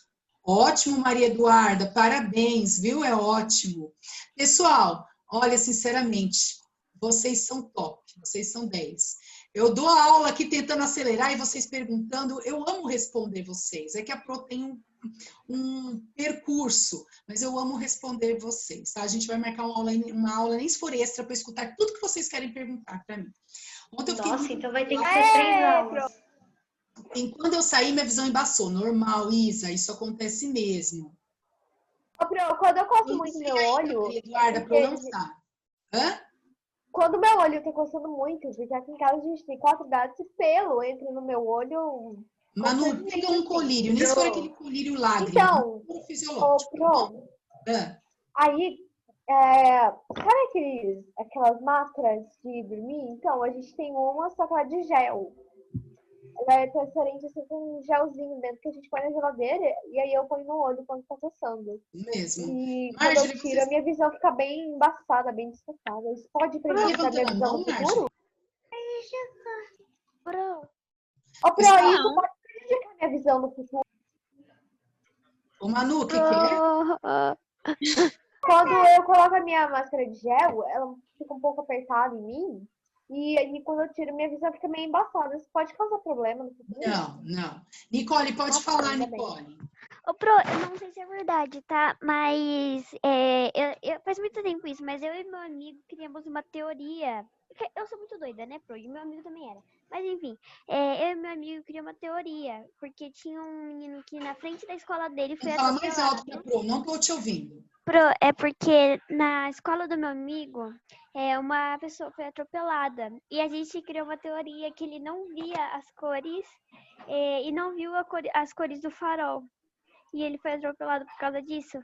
A: Ótimo, Maria Eduarda, parabéns, viu? É ótimo. Pessoal, olha, sinceramente, vocês são top, vocês são 10. Eu dou a aula aqui tentando acelerar e vocês perguntando, eu amo responder vocês. É que a Pro tem um percurso, mas eu amo responder vocês, tá? A gente vai marcar uma aula nem se for extra para escutar tudo que vocês querem perguntar para mim. Ontem eu fiquei...
D: Nossa, então vai ter que ser 3 aulas.
A: Quando eu saí, minha visão embaçou. Normal, Isa, isso acontece mesmo.
J: Quando eu coço muito meu olho...
A: Eduarda, para lançar. Hã?
J: Quando meu olho tá coçando muito, porque aqui em casa a gente tem 4 gatos e pelo entra no meu olho...
A: Manu, pega um colírio, nem se for aquele colírio lágrima.
J: Então,
A: fisiológico.
J: Aí, sabe aquelas máscaras de dormir? Então, a gente tem uma, só que ela é de gel. Ela é transparente, assim, com um gelzinho dentro que a gente põe na geladeira e aí eu ponho no olho quando tá coçando.
A: Mesmo.
J: E quando eu tiro, a minha visão fica bem embaçada, bem desfocada. Isso pode prejudicar a minha visão no futuro? Isso pode prejudicar a minha visão no futuro?
A: Ô, Manu, o que que é?
J: Quando eu coloco a minha máscara de gel, ela fica um pouco apertada em mim. E aí, quando eu tiro, minha visão fica meio embaçada. Isso pode causar problema no futuro?
A: Não. Nicole, pode
J: Nossa,
A: falar,
J: ainda bem.
A: Nicole.
C: Ô, Pro, eu não sei se é verdade, tá? Mas faz muito tempo isso, mas eu e meu amigo criamos uma teoria. Porque eu sou muito doida, né, Pro? E meu amigo também era. Mas enfim, eu e meu amigo criamos uma teoria. Porque tinha um menino que na frente da escola dele foi
A: Fala mais
C: atropelado.
A: alto pra Pro, não tô te ouvindo.
C: Pro, é porque na escola do meu amigo, uma pessoa foi atropelada. E a gente criou uma teoria que ele não via as cores e não viu as cores do farol. E ele foi atropelado por causa disso.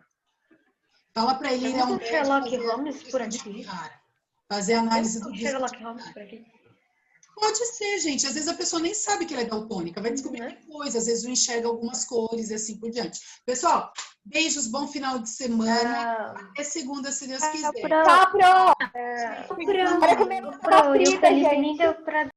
A: Fala pra ele ir ao
D: Tem um
A: médico
D: Sherlock
A: fazer
D: Holmes por
A: a disco de
D: aqui.
A: rara. Fazer a análise do
D: Tem um
A: disco
D: Sherlock
A: de
D: Holmes
A: rara.
D: por aqui.
A: Pode ser, gente. Às vezes a pessoa nem sabe que ela é daltônica, vai descobrir
D: Uhum.
A: depois. Às vezes não enxerga algumas cores e assim por diante. Pessoal, beijos, bom final de semana. Até segunda, se Deus quiser.
C: Pro.
J: Tá, Pro!
D: Pro, e o
J: Frita,
D: Felipe
J: gente.
D: nem deu pra